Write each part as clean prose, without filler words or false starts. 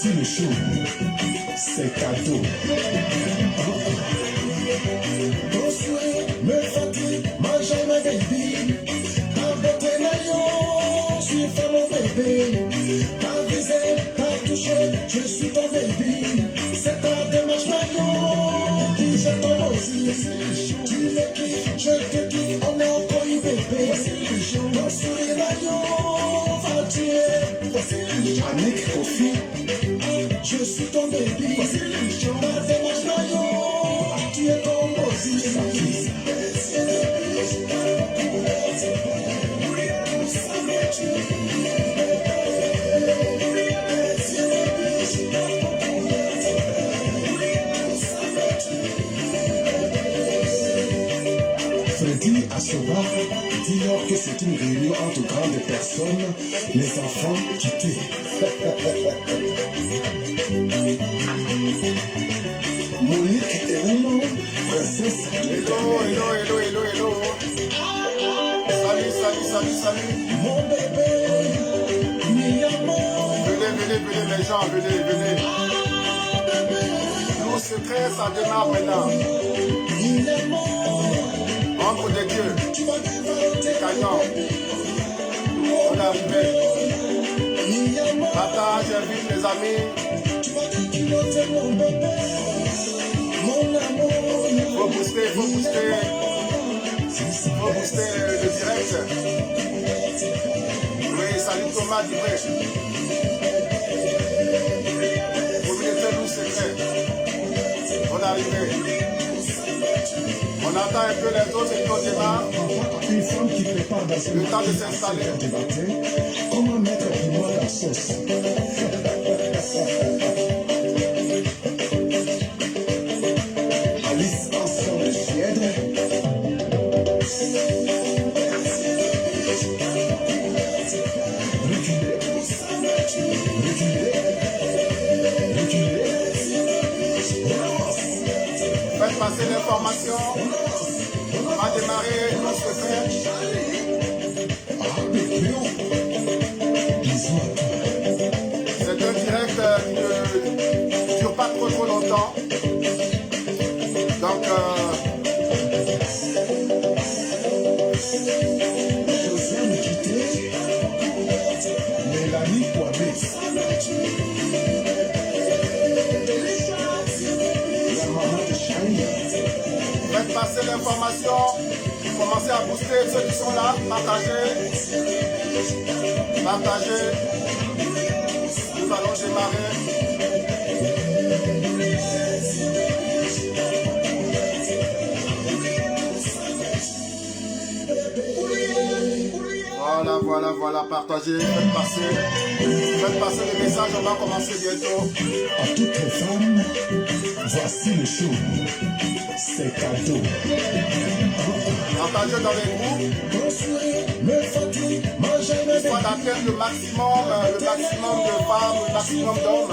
Voici le show, c'est cadeau. Me fatigue, ma jambe baby. Ta beauté naillon, je suis fan mon bébé. Ta visée, ta touché, je suis ton baby. C'est ta démarche naillon qui je t'en aussi. Tu me kiffes, je te kiffe, on est encore une bébé. Ton sourire naillon va tuer. Annick Kofi, je suis ton baby. Ta démarche naillon, tu es ton aussi. Freddy Assoba dit que c'est une réunion entre grandes personnes, les enfants quittés. Monique Eruno, princesse de Hello. Salut. mon bébé, mi amour. Venez les gens, venez. Nos secrets, ça démarre maintenant. Entre des dieux, gagnant. On est arrivé. Partage, invite les amis. Faut booster le direct. Oui, salut Thomas Dubré. Communauté nous secret. On est arrivé. On attend un peu les autres et puis on démarre. Une femme qui prépare dans le temps de s'installer. Comment mettre du moi la sauce? Alice ensemble de Suède. Faites passer l'information. On va démarrer notre fête. C'est un direct qui ne dure pas trop longtemps. Donc, Josiane Quitté, Mélanie Poibé, la maman de Shine. faites passer l'information. Commencez à booster ceux qui sont là. Partagez. Nous allons démarrer. Voilà, partagez, faites passer le message, on va commencer bientôt. À toutes les femmes, voici le show, c'est cadeau. Partagez dans les groupes, histoire d'atteindre le maximum de femmes, le maximum d'hommes,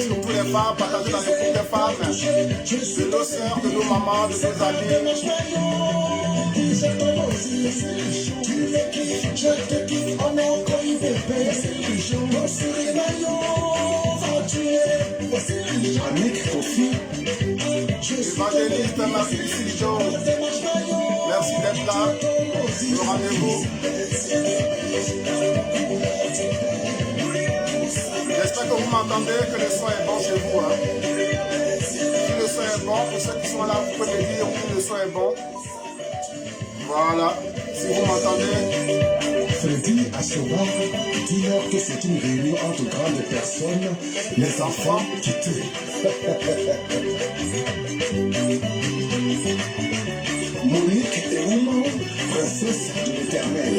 surtout les femmes, partagez dans les groupes des femmes, de nos sœurs, de nos mamans, de nos amis. Je te kiffe, on est encore une bébé. Ton sourire naillon va tuer. Annick Kofi, Évangéliste Marie Jo, merci d'être là. Le rendez-vous. J'espère que vous m'entendez, que le son est bon chez vous. Si le son est bon, pour ceux qui sont là, vous pouvez me dire oui, le son est bon. Voilà, si vous m'entendez. Freddy Assoba dit que c'est une réunion entre grandes personnes, les enfants quittés. Monique Eruno, princesse de l'Éternel.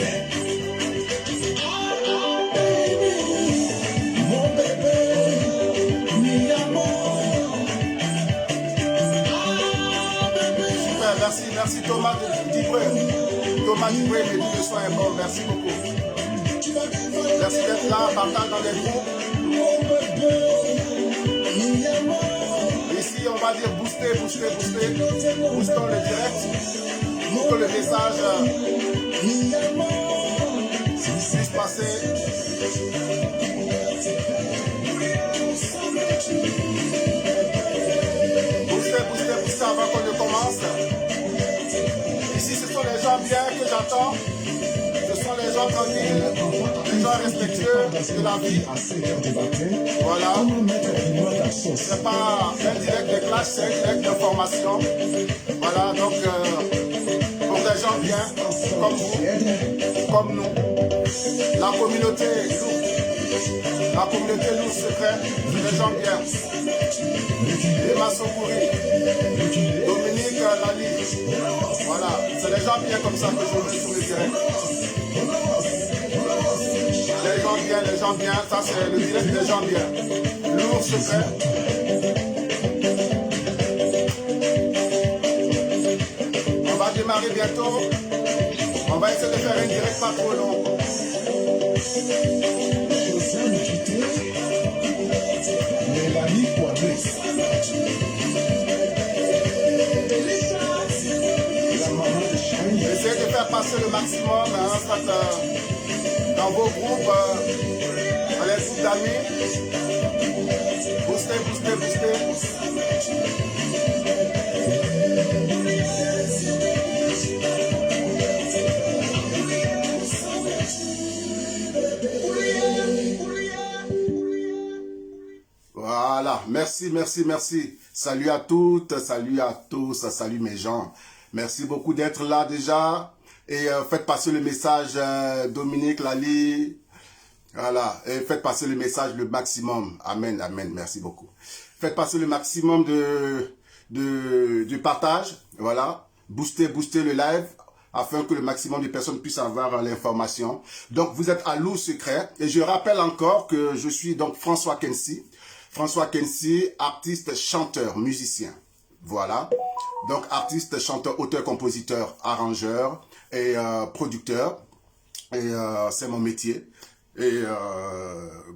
Mon bébé, mi amour. Super, merci Thomas Dubré. Thomas Dubré, mais le son est bon, merci beaucoup. Merci d'être là, partage dans les groupes. Ici, on va dire booster. Boostons le direct pour que le message puisse passer. violence. Ici, ce sont les gens bien que j'attends. Ce sont les gens tranquilles, les gens respectueux de la vie. Voilà. Ce n'est pas un direct de classe, c'est un direct d'information. Voilà, donc pour des gens bien, comme vous, comme nous. La communauté lourd secret, c'est des gens bien. Emma Sokouri, Dominique Lali. Voilà, c'est des gens bien comme ça que je veux sur le direct. Les gens bien, ça c'est le direct des gens bien. Lourd secret. On va démarrer bientôt. On va essayer de faire un direct pas trop long. Essayez de faire passer le maximum dans vos groupes, dans les groupes d'amis. Boostez. Voilà, merci. Salut à toutes, salut à tous, salut mes gens. Merci beaucoup d'être là déjà. Et faites passer le message, Dominique Lali. Voilà, et faites passer le message le maximum. Amen, merci beaucoup. Faites passer le maximum du partage. Voilà, boostez le live afin que le maximum de personnes puissent avoir l'information. Donc, vous êtes à Lourd Secret. Et je rappelle encore que je suis donc François Kensi. François Kensi, artiste, chanteur, musicien. Voilà. Donc, artiste, chanteur, auteur, compositeur, arrangeur et producteur. Et c'est mon métier. Et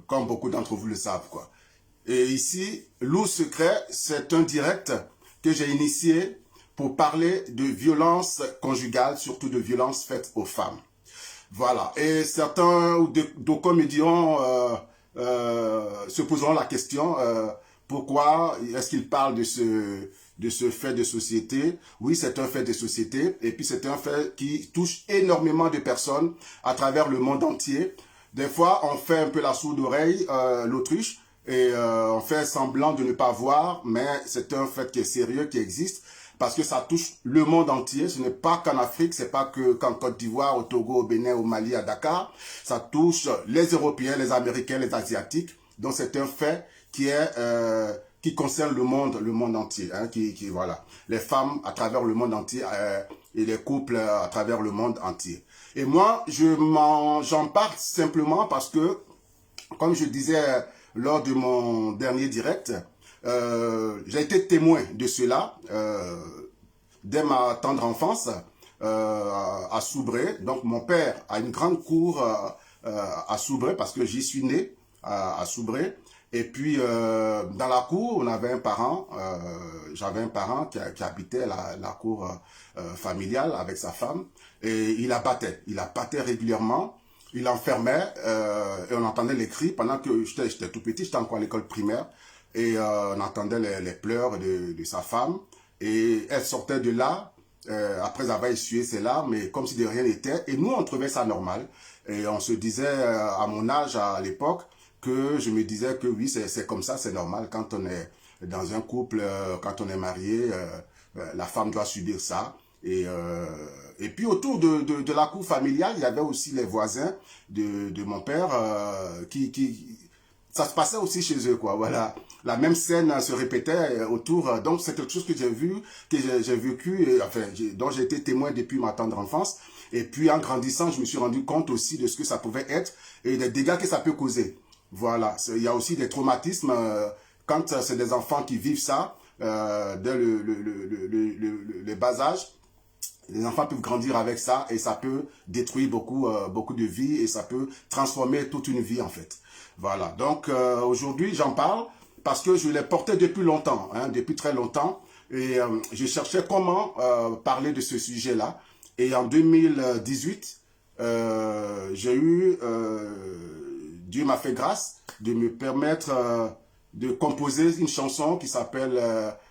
comme beaucoup d'entre vous le savent, quoi. Et ici, Lourd Secret, c'est un direct que j'ai initié pour parler de violences conjugales, surtout de violences faites aux femmes. Voilà. Et certains, d'aucuns me diront, se poseront la question, pourquoi est-ce qu'il parle de ce fait de société? Oui, c'est un fait de société, et puis c'est un fait qui touche énormément de personnes à travers le monde entier. Des fois, on fait un peu la sourde oreille, l'autruche, et on fait semblant de ne pas voir, mais c'est un fait qui est sérieux, qui existe, parce que ça touche le monde entier. Ce n'est pas qu'en Afrique, c'est pas qu'en Côte d'Ivoire, au Togo, au Bénin, au Mali, à Dakar. Ça touche les Européens, les Américains, les Asiatiques. Donc c'est un fait qui concerne le monde entier, hein, voilà, les femmes à travers le monde entier et les couples à travers le monde entier. Et moi, j'en parle simplement parce que, comme je disais lors de mon dernier direct, j'ai été témoin de cela dès ma tendre enfance à Soubré. Donc mon père a une grande cour à Soubré parce que j'y suis né à Soubré. Et puis dans la cour, on avait un parent, j'avais un parent qui habitait la cour familiale avec sa femme, et il la battait régulièrement. Il l'enfermait et on entendait les cris pendant que j'étais tout petit, j'étais encore à l'école primaire. Et on entendait les pleurs de sa femme. Et elle sortait de là, après avoir essuyé ses larmes, mais comme si de rien n'était. Et nous, on trouvait ça normal. Et on se disait, à mon âge, à l'époque, que je me disais que oui, c'est comme ça, c'est normal. Quand on est dans un couple, quand on est marié, la femme doit subir ça. Et puis autour de la cour familiale, il y avait aussi les voisins de mon père ça se passait aussi chez eux, quoi. Voilà, la même scène se répétait autour. Donc c'est quelque chose que j'ai vu, que j'ai vécu, enfin, dont j'ai été témoin depuis ma tendre enfance. Et puis en grandissant, je me suis rendu compte aussi de ce que ça pouvait être et des dégâts que ça peut causer. Voilà, il y a aussi des traumatismes quand c'est des enfants qui vivent ça dès le bas âge. Les enfants peuvent grandir avec ça et ça peut détruire beaucoup de vies et ça peut transformer toute une vie en fait. Voilà, donc aujourd'hui j'en parle parce que je l'ai porté depuis longtemps, hein, depuis très longtemps. Et je cherchais comment parler de ce sujet-là. Et en 2018, j'ai eu, Dieu m'a fait grâce de me permettre de composer une chanson qui s'appelle,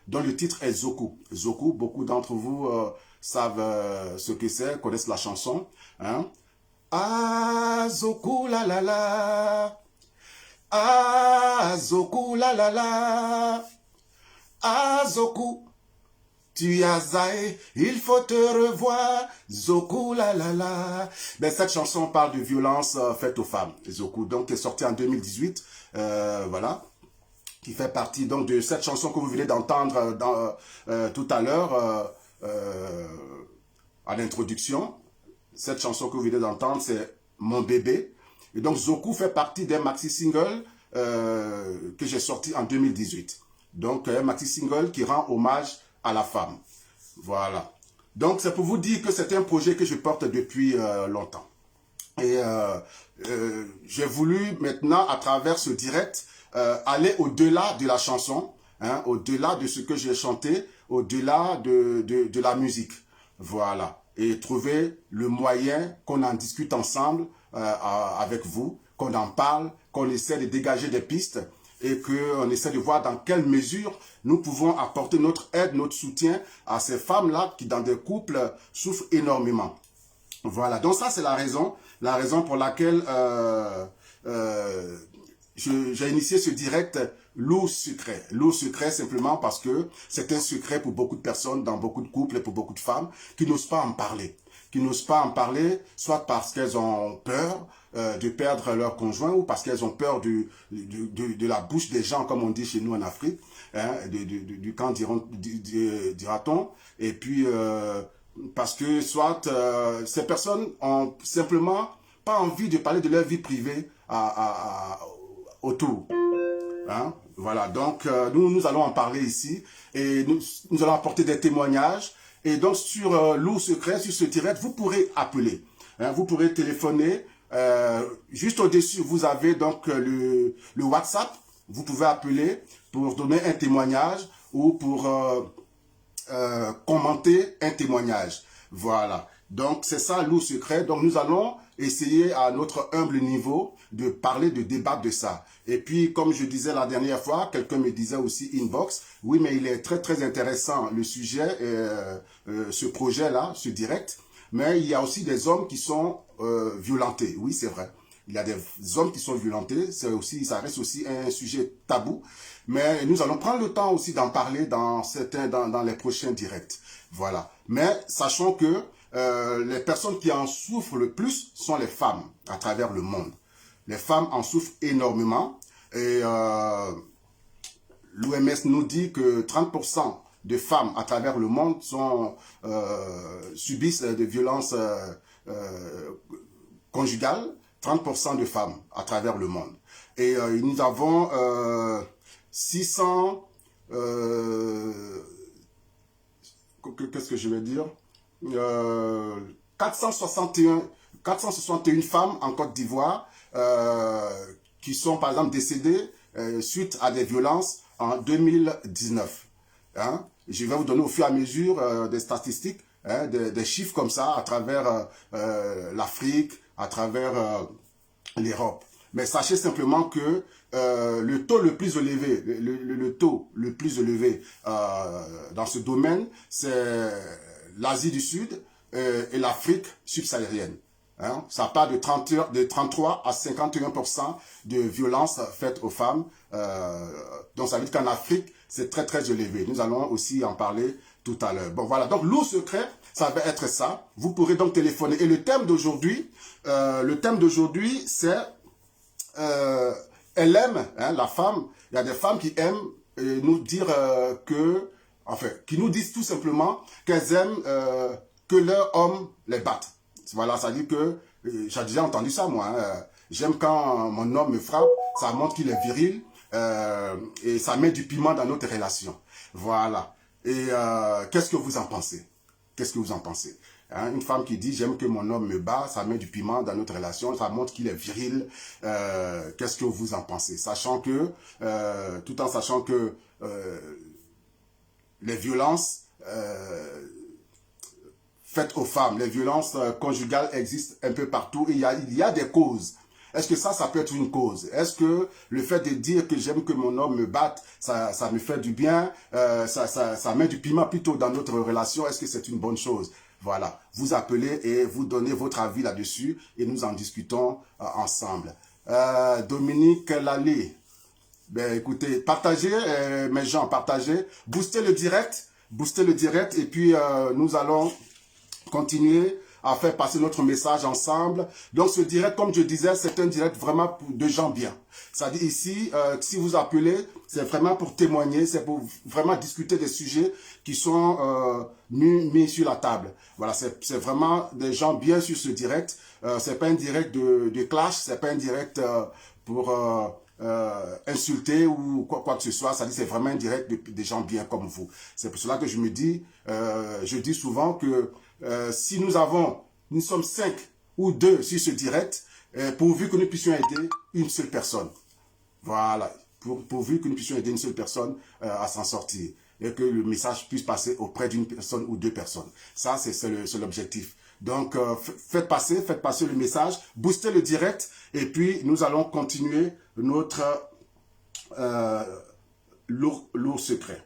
dont le titre est Zoku. Zoku, beaucoup d'entre vous savent ce que c'est, connaissent la chanson. Hein? Ah, Zoku la la la. Ah, Zoku la la la. Ah, Zoku. Tu as zaé, il faut te revoir, Zoku la la la. Ben, cette chanson parle de violence faite aux femmes, Zoku, donc qui est sortie en 2018, voilà, qui fait partie donc de cette chanson que vous venez d'entendre tout à l'heure à l'introduction. Cette chanson que vous venez d'entendre, c'est Mon bébé. Et donc Zoku fait partie d'un maxi-single que j'ai sorti en 2018. Donc un maxi-single qui rend hommage à la femme. Voilà. Donc, c'est pour vous dire que c'est un projet que je porte depuis longtemps. Et j'ai voulu maintenant, à travers ce direct, aller au-delà de la chanson, hein, au-delà de ce que j'ai chanté, au-delà de la musique. Voilà. Et trouver le moyen qu'on en discute ensemble avec vous, qu'on en parle, qu'on essaie de dégager des pistes et qu'on essaie de voir dans quelle mesure nous pouvons apporter notre aide, notre soutien à ces femmes-là qui, dans des couples, souffrent énormément. Voilà, donc ça, c'est la raison pour laquelle j'ai initié ce direct Loup secret. Loup secret simplement parce que c'est un secret pour beaucoup de personnes, dans beaucoup de couples et pour beaucoup de femmes qui n'osent pas en parler. Qui n'osent pas en parler, soit parce qu'elles ont peur de perdre leur conjoint ou parce qu'elles ont peur de la bouche des gens, comme on dit chez nous en Afrique, hein, du camp dira-t-on. Et puis, parce que soit ces personnes ont simplement pas envie de parler de leur vie privée autour. Hein? Voilà, donc nous allons en parler ici et nous allons apporter des témoignages. Et donc sur Loup secret, sur ce direct, vous pourrez appeler, hein, vous pourrez téléphoner. Juste au-dessus, vous avez donc le WhatsApp. Vous pouvez appeler pour donner un témoignage ou pour commenter un témoignage. Voilà. Donc c'est ça Loup secret. Donc nous allons essayer à notre humble niveau de parler, de débattre de ça. Et puis comme je disais la dernière fois, quelqu'un me disait aussi inbox, oui mais il est très très intéressant le sujet, ce projet-là, ce direct, mais il y a aussi des hommes qui sont violentés, oui c'est vrai. Il y a des hommes qui sont violentés, ça reste aussi un sujet tabou, mais nous allons prendre le temps aussi d'en parler dans les prochains directs. Voilà. Mais sachant que les personnes qui en souffrent le plus sont les femmes à travers le monde. Les femmes en souffrent énormément et l'OMS nous dit que 30% de femmes à travers le monde subissent des violences conjugales, 30% de femmes à travers le monde. Et nous avons 600... qu'est-ce que je vais dire 461 femmes en Côte d'Ivoire qui sont par exemple décédées suite à des violences en 2019. Hein? Je vais vous donner au fur et à mesure des statistiques, hein, des chiffres comme ça à travers l'Afrique, à travers l'Europe. Mais sachez simplement que le taux le plus élevé, le taux le plus élevé dans ce domaine, c'est l'Asie du Sud et l'Afrique subsaharienne. Hein? Ça part de 33 à 51% de violences faites aux femmes. Donc ça veut dire qu'en Afrique, c'est très très élevé. Nous allons aussi en parler tout à l'heure. Bon voilà, donc Loup secret, ça va être ça. Vous pourrez donc téléphoner. Et le thème d'aujourd'hui, c'est elle aime, hein, la femme. Il y a des femmes qui aiment nous dire qui nous disent tout simplement qu'elles aiment que leur homme les batte. Voilà, ça dit que, j'ai déjà entendu ça moi, hein, j'aime quand mon homme me frappe, ça montre qu'il est viril et ça met du piment dans notre relation. Voilà. Et qu'est-ce que vous en pensez? Qu'est-ce que vous en pensez? Hein, une femme qui dit j'aime que mon homme me bat, ça met du piment dans notre relation, ça montre qu'il est viril. Qu'est-ce que vous en pensez? Sachant que, tout en sachant que les violences faites aux femmes, les violences conjugales existent un peu partout. Et il y a des causes. Est-ce que ça peut être une cause? Est-ce que le fait de dire que j'aime que mon homme me batte, ça me fait du bien, ça met du piment plutôt dans notre relation? Est-ce que c'est une bonne chose? Voilà, vous appelez et vous donnez votre avis là-dessus et nous en discutons ensemble. Dominique Lalé, ben écoutez, partagez mes gens, partagez, boostez le direct et puis nous allons continuer à faire passer notre message ensemble. Donc ce direct, comme je disais, c'est un direct vraiment de gens bien. C'est-à-dire ici, si vous appelez, c'est vraiment pour témoigner, c'est pour vraiment discuter des sujets qui sont mis sur la table. Voilà, c'est vraiment des gens bien sur ce direct. C'est pas un direct de clash, c'est pas un direct pour insulter ou quoi que ce soit. C'est-à-dire c'est vraiment un direct des gens bien comme vous. C'est pour cela que je dis souvent que si nous sommes 5 ou 2 sur ce direct, pourvu que nous puissions aider une seule personne. Voilà, pourvu que nous puissions aider une seule personne à s'en sortir et que le message puisse passer auprès d'une personne ou 2 personnes. Ça, c'est l'objectif. Donc, faites passer le message, boostez le direct et puis nous allons continuer notre lourd secret.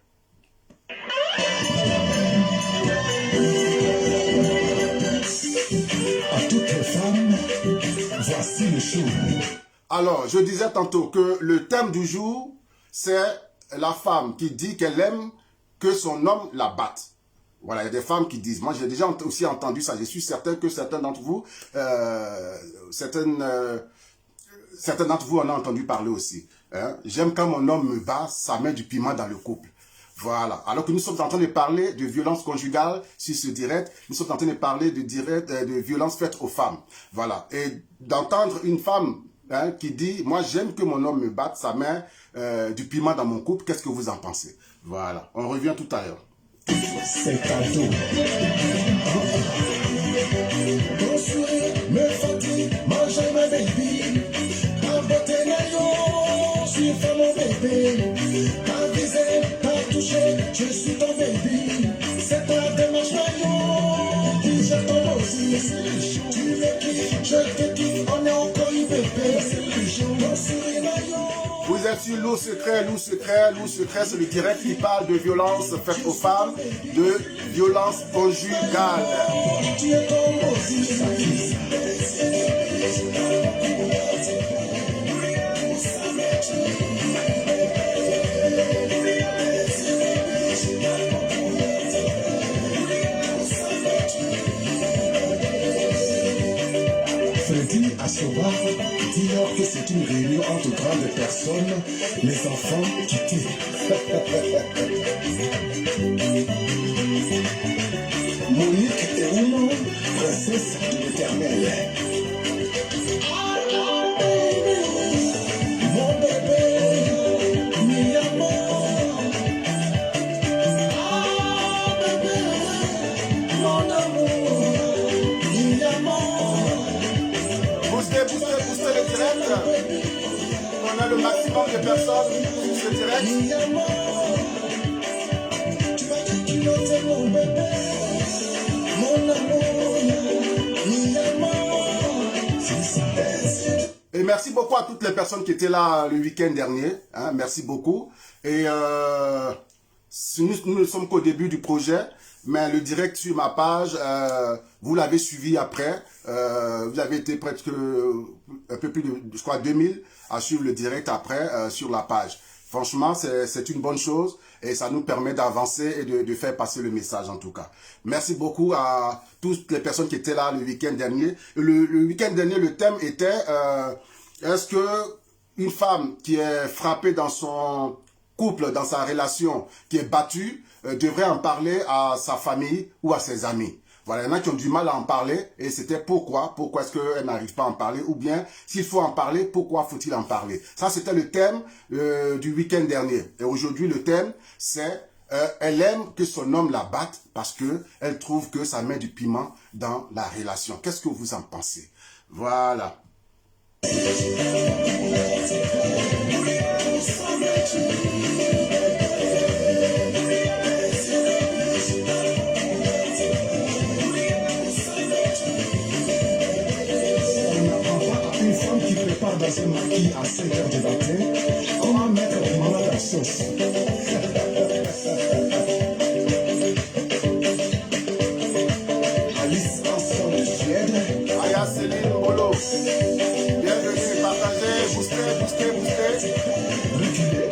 À toutes les femmes, voici le show. Alors, je disais tantôt que le thème du jour, c'est la femme qui dit qu'elle aime que son homme la batte. Voilà, il y a des femmes qui disent, moi j'ai déjà aussi entendu ça, je suis certain que certains d'entre vous, certains d'entre vous en ont entendu parler aussi. Hein? J'aime quand mon homme me bat, ça met du piment dans le couple. Voilà. Alors que nous sommes en train de parler de violence conjugale sur ce direct, nous sommes en train de parler de violence faite aux femmes. Voilà. Et d'entendre une femme qui dit, moi j'aime que mon homme me batte, ça met du piment dans mon couple, qu'est-ce que vous en pensez? Voilà. On revient tout à l'heure. C'est cadeau. Ton sourire me fatigue, mange ma baby. Ta beauté naillon, suis fait mon bébé. Ta visée, ta touché, je suis ton baby. C'est ta démarche naillon qui je tombe aussi. Tu me kiffes, je te kiffe, on est encore une bébé. Ton sourire naillon. Vous êtes sur Lourd Secret, c'est le direct qui parle de violence faite aux femmes, de violence conjugale. Freddy Assoba, dis-leur que c'est une réunion entre grandes personnes, les enfants quittés. Monique et Oumo, princesse de l'éternel. Mon bébé, mi amour. Ah bébé, mon amour, mi amour. Boostez le direct. On a le maximum de personnes sur ce direct. Mi amour, tu m'as dit qu'il était mon bébé, mon amour, mi amour, c'est ça. Et merci beaucoup à toutes les personnes qui étaient là le week-end dernier. Hein, merci beaucoup. Et nous ne sommes qu'au début du projet, mais le direct sur ma page, vous l'avez suivi après. Vous avez été presque un peu plus de, je crois, 2000 à suivre le direct après sur la page. Franchement, c'est une bonne chose et ça nous permet d'avancer et de faire passer le message en tout cas. Merci beaucoup à toutes les personnes qui étaient là le week-end dernier. Le week-end dernier, le thème était est-ce que une femme qui est frappée dans son couple, dans sa relation, qui est battue, devrait en parler à sa famille ou à ses amis? Voilà, il y en a qui ont du mal à en parler et c'était pourquoi est-ce qu'elle n'arrive pas à en parler ou bien s'il faut en parler, pourquoi faut-il en parler? Ça, c'était le thème du week-end dernier. Et aujourd'hui, le thème, c'est elle aime que son homme la batte parce que elle trouve que ça met du piment dans la relation. Qu'est-ce que vous en pensez? Voilà. qui, à 5 heures du matin, comment mettre vraiment la sauce. Alice ensemble, Suède. Aya Céline Mbolo. Bienvenue, partagez, boostez, boostez, boostez. Reculez,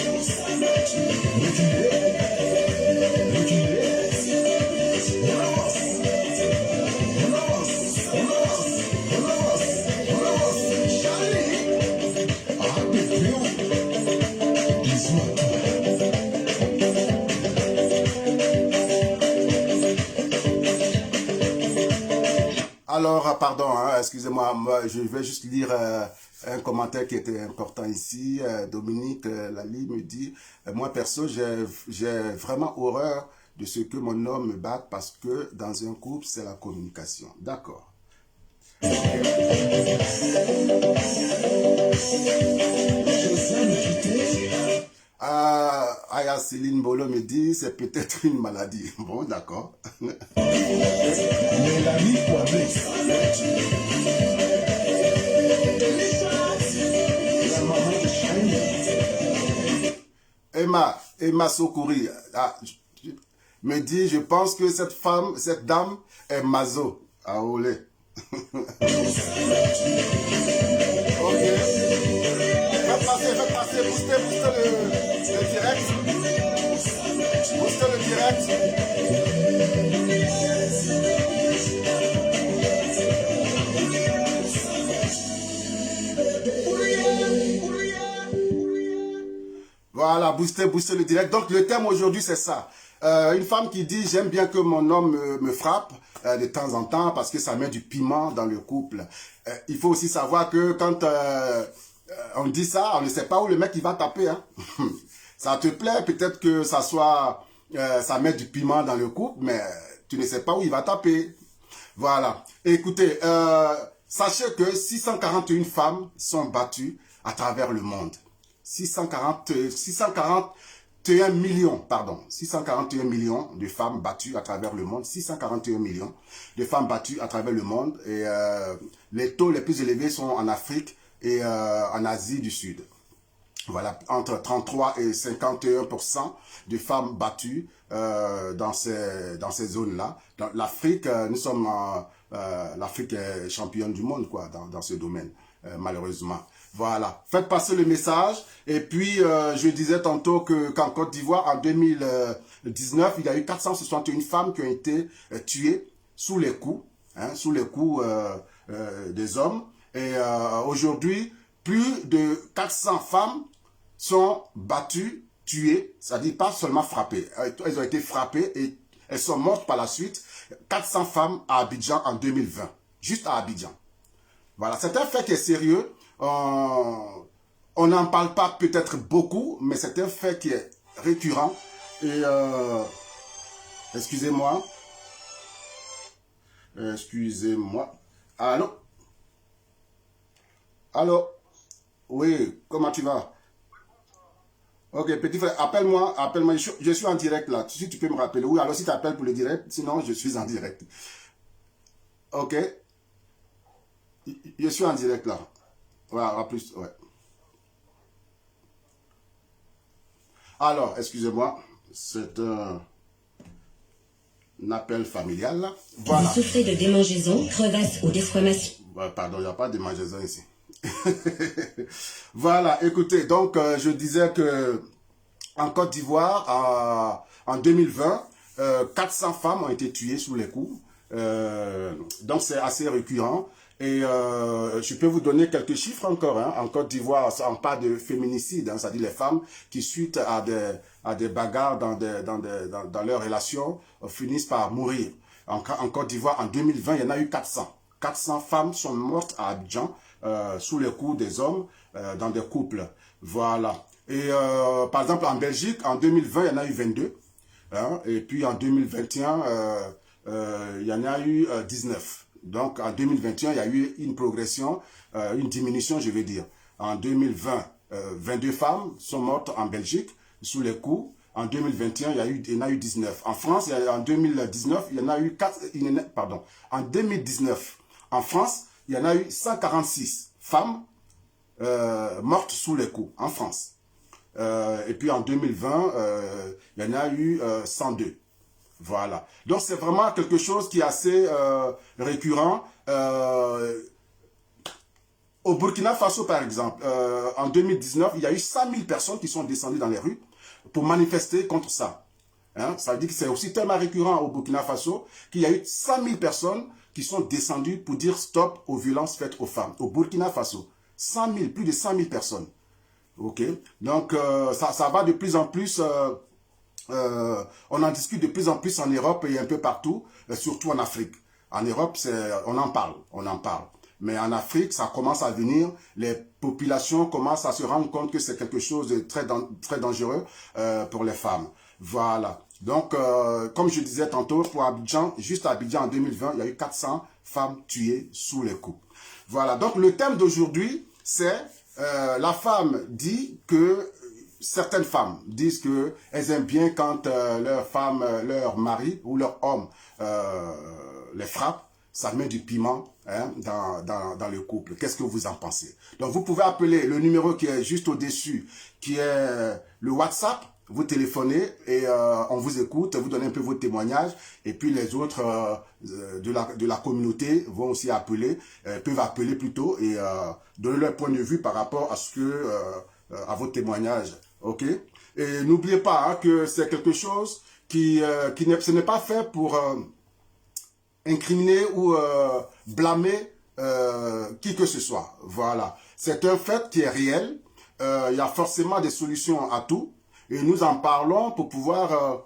reculez, reculez. On avance, on avance, on avance, on avance, on avance. Charlie, ah, bébé, dis-moi tout. Alors, pardon, hein, excusez-moi, je vais juste lire un commentaire qui était important ici. Dominique Lali me dit, moi perso, j'ai vraiment horreur de ce que mon homme me batte parce que dans un couple, c'est la communication. D'accord. Aya Céline Bolo me dit, c'est peut-être une maladie. Bon, d'accord. Mélanie Poivet. La maman de Shine. Emma Sokouri me dit, je pense que cette dame est maso. Ah, olé. Ok. Faites passer, boostez le direct. Boostez le direct. Voilà, booster le direct. Donc le thème aujourd'hui c'est ça. Une femme qui dit j'aime bien que mon homme me frappe de temps en temps parce que ça met du piment dans le couple. Il faut aussi savoir que quand on dit ça, on ne sait pas où le mec il va taper. Hein. Ça te plaît, peut-être que ça met du piment dans le couple, mais tu ne sais pas où il va taper. Voilà. Écoutez, sachez que 641 femmes sont battues à travers le monde. 641 millions de femmes battues à travers le monde. 641 millions de femmes battues à travers le monde. Et les taux les plus élevés sont en Afrique et en Asie du Sud. Voilà, entre 33 et 51% de femmes battues dans ces zones-là. Dans l'Afrique, l'Afrique est championne du monde quoi, dans ce domaine, malheureusement. Voilà, faites passer le message. Et puis, je disais tantôt qu'en Côte d'Ivoire, en 2019, il y a eu 461 femmes qui ont été tuées sous les coups, des hommes. Et aujourd'hui, plus de 400 femmes sont battues, tuées, c'est-à-dire pas seulement frappées. Elles ont été frappées et elles sont mortes par la suite. 400 femmes à Abidjan en 2020, juste à Abidjan. Voilà, c'est un fait qui est sérieux. On n'en parle pas peut-être beaucoup, mais c'est un fait qui est récurrent. Et excusez-moi. Allô? Allô? Oui, comment tu vas? Ok, petit frère, appelle-moi, je suis en direct là. Si tu peux me rappeler. Oui, alors si tu appelles pour le direct, sinon je suis en direct. Ok? Je suis en direct là. Voilà, à plus, ouais. Alors, excusez-moi, c'est un appel familial là. Voilà. Vous souffrez de démangeaison, crevasse ou desquamation. Pardon, il n'y a pas de démangeaison ici. Voilà, écoutez, donc je disais que en Côte d'Ivoire, en 2020, 400 femmes ont été tuées sous les coups. Donc c'est assez récurrent. Et je peux vous donner quelques chiffres encore. Hein. En Côte d'Ivoire, on parle de féminicide, hein, c'est-à-dire les femmes qui, suite à des bagarres dans leurs relations, finissent par mourir. En Côte d'Ivoire, en 2020, il y en a eu 400. 400 femmes sont mortes à Abidjan sous les coups des hommes dans des couples. Voilà. Et par exemple, en Belgique, en 2020, il y en a eu 22. Hein, et puis en 2021, il y en a eu 19. Donc, en 2021, il y a eu une progression, une diminution, je vais dire. En 2020, 22 femmes sont mortes en Belgique sous les coups. En 2021, il y en a eu 19. En France, en 2019, il y en a eu 4... En 2019, en France, il y en a eu 146 femmes mortes sous les coups en France. Et puis en 2020, il y en a eu 102. Voilà. Donc c'est vraiment quelque chose qui est assez récurrent. Au Burkina Faso, par exemple, en 2019, il y a eu 100 000 personnes qui sont descendues dans les rues pour manifester contre ça. Hein? Ça veut dire que c'est aussi tellement récurrent au Burkina Faso qu'il y a eu 100 000 personnes qui sont descendues pour dire stop aux violences faites aux femmes. Au Burkina Faso, 100 000, plus de 100 000 personnes. Ok, donc ça va de plus en plus, on en discute de plus en plus en Europe et un peu partout, surtout en Afrique. En Europe, on en parle. Mais en Afrique, ça commence à venir, les populations commencent à se rendre compte que c'est quelque chose de très dangereux pour les femmes. Voilà. Donc, comme je disais tantôt, pour Abidjan, juste à Abidjan en 2020, il y a eu 400 femmes tuées sous les coups. Voilà. Donc, le thème d'aujourd'hui, c'est la femme dit que, certaines femmes disent qu'elles aiment bien quand leur femme, leur mari ou leur homme les frappe, ça met du piment hein, dans le couple. Qu'est-ce que vous en pensez? Donc, vous pouvez appeler le numéro qui est juste au-dessus, qui est le WhatsApp. Vous téléphonez et on vous écoute, vous donnez un peu vos témoignages. Et puis, les autres de la communauté vont aussi appeler, peuvent appeler plutôt et donner leur point de vue par rapport à à vos témoignages. Ok? Et n'oubliez pas hein, que c'est quelque chose ce n'est pas fait pour incriminer ou blâmer qui que ce soit. Voilà. C'est un fait qui est réel. Il y a forcément des solutions à tout. Et nous en parlons pour pouvoir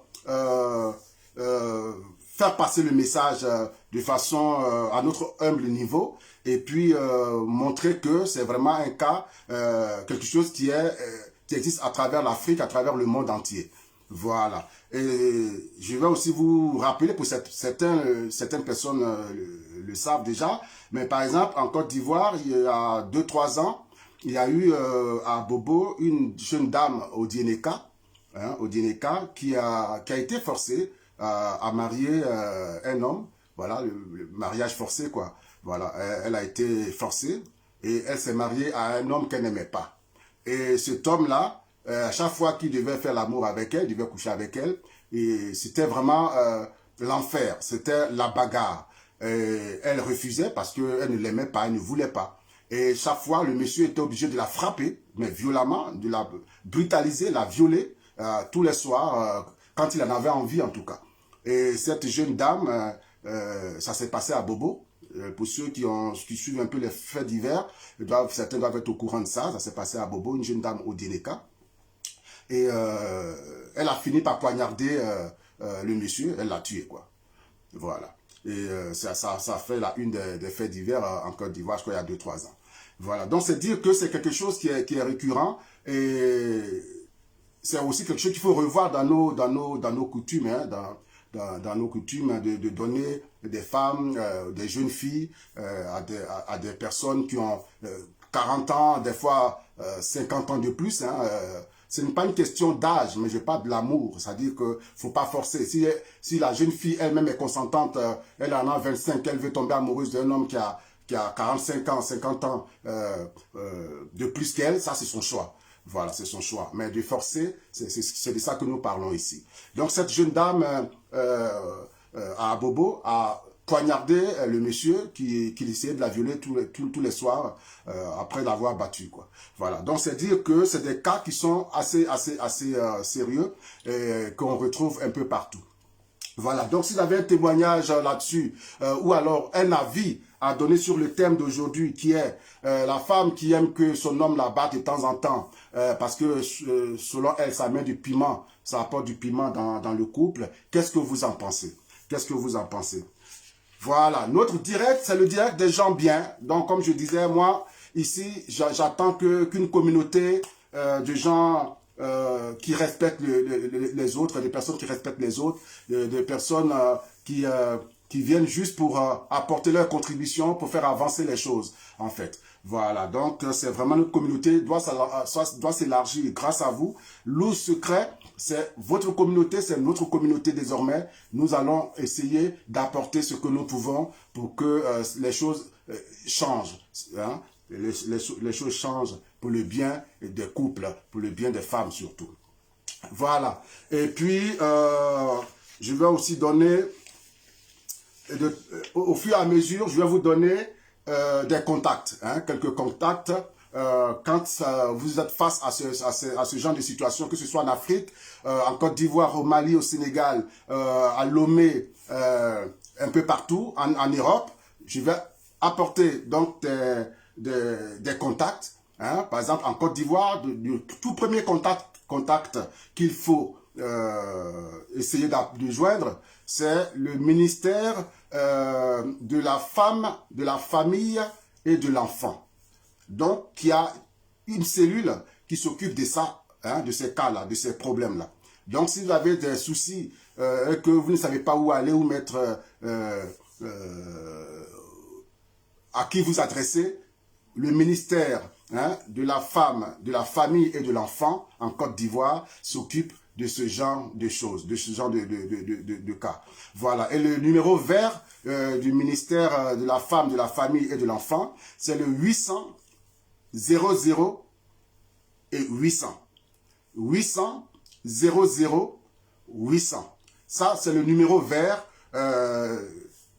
faire passer le message de façon à notre humble niveau. Et puis montrer que c'est vraiment un cas, quelque chose qui existe à travers l'Afrique, à travers le monde entier. Voilà. Et je vais aussi vous rappeler, pour certaines personnes le savent déjà, mais par exemple, en Côte d'Ivoire, il y a 2-3 ans, il y a eu à Bobo une jeune dame au Dieneka, hein, qui a été forcée à marier un homme. Voilà, le mariage forcé, quoi. Voilà, elle a été forcée et elle s'est mariée à un homme qu'elle n'aimait pas. Et cet homme-là, à chaque fois qu'il devait faire l'amour avec elle, il devait coucher avec elle, et c'était vraiment l'enfer, c'était la bagarre. Elle refusait parce qu'elle ne l'aimait pas, elle ne voulait pas. Et chaque fois, le monsieur était obligé de la frapper, mais violemment, de la brutaliser, la violer tous les soirs, quand il en avait envie en tout cas. Et cette jeune dame, ça s'est passé à Bobo. Pour ceux qui suivent un peu les faits divers, certains doivent être au courant de ça. Ça s'est passé à Bobo, une jeune dame au Dieneka. Et elle a fini par poignarder le monsieur, elle l'a tué, quoi. Voilà. Et ça fait la une des faits divers en Côte d'Ivoire, je crois, il y a 2-3 ans. Voilà. Donc, c'est dire que c'est quelque chose qui est récurrent et c'est aussi quelque chose qu'il faut revoir dans nos coutumes, hein, dans nos coutumes de donner des femmes, des jeunes filles à des personnes qui ont 40 ans, des fois 50 ans de plus. Hein, ce n'est pas une question d'âge, mais je parle de l'amour. C'est-à-dire qu'il ne faut pas forcer. Si la jeune fille elle-même est consentante, elle en a 25, elle veut tomber amoureuse d'un homme qui a 45 ans, 50 ans de plus qu'elle, ça c'est son choix. Voilà, c'est son choix. Mais de forcer, c'est de ça que nous parlons ici. Donc cette jeune dame à Bobo a poignardé le monsieur qui essayait de la violer tous les soirs après l'avoir battu, quoi. Voilà. Donc c'est dire que c'est des cas qui sont assez sérieux et qu'on retrouve un peu partout. Voilà, donc si vous avez un témoignage là-dessus, ou alors un avis à donner sur le thème d'aujourd'hui, qui est la femme qui aime que son homme la batte de temps en temps, parce que selon elle, ça met du piment, ça apporte du piment dans le couple, qu'est-ce que vous en pensez? Qu'est-ce que vous en pensez? Voilà, notre direct, c'est le direct des gens bien. Donc, comme je disais, moi, ici, j'attends qu'une communauté de gens qui respectent les autres, des personnes qui respectent les autres, des personnes qui viennent juste pour apporter leur contribution, pour faire avancer les choses, en fait. Voilà, donc c'est vraiment notre communauté doit s'élargir grâce à vous. L'eau secret, c'est votre communauté, c'est notre communauté désormais. Nous allons essayer d'apporter ce que nous pouvons pour que les choses changent. Hein. les choses changent pour le bien des couples, pour le bien des femmes surtout. Voilà. Et puis, je vais aussi donner, au fur et à mesure, je vais vous donner des contacts, hein, quelques contacts. Quand vous êtes face à ce genre de situation, que ce soit en Afrique, en Côte d'Ivoire, au Mali, au Sénégal, à Lomé, un peu partout, en Europe, je vais apporter donc des contacts. Hein. Par exemple, en Côte d'Ivoire, le tout premier contact qu'il faut essayer de joindre, c'est le ministère de la femme, de la famille et de l'enfant. Donc, il y a une cellule qui s'occupe de ça, hein, de ces cas-là, de ces problèmes-là. Donc, si vous avez des soucis et que vous ne savez pas où aller, où mettre, à qui vous adresser, le ministère, hein, de la femme, de la famille et de l'enfant en Côte d'Ivoire s'occupe de ce genre de choses, de ce genre de cas. Voilà. Et le numéro vert du ministère de la femme, de la famille et de l'enfant, c'est le 800 00 et 800. 800 00 800. Ça, c'est le numéro vert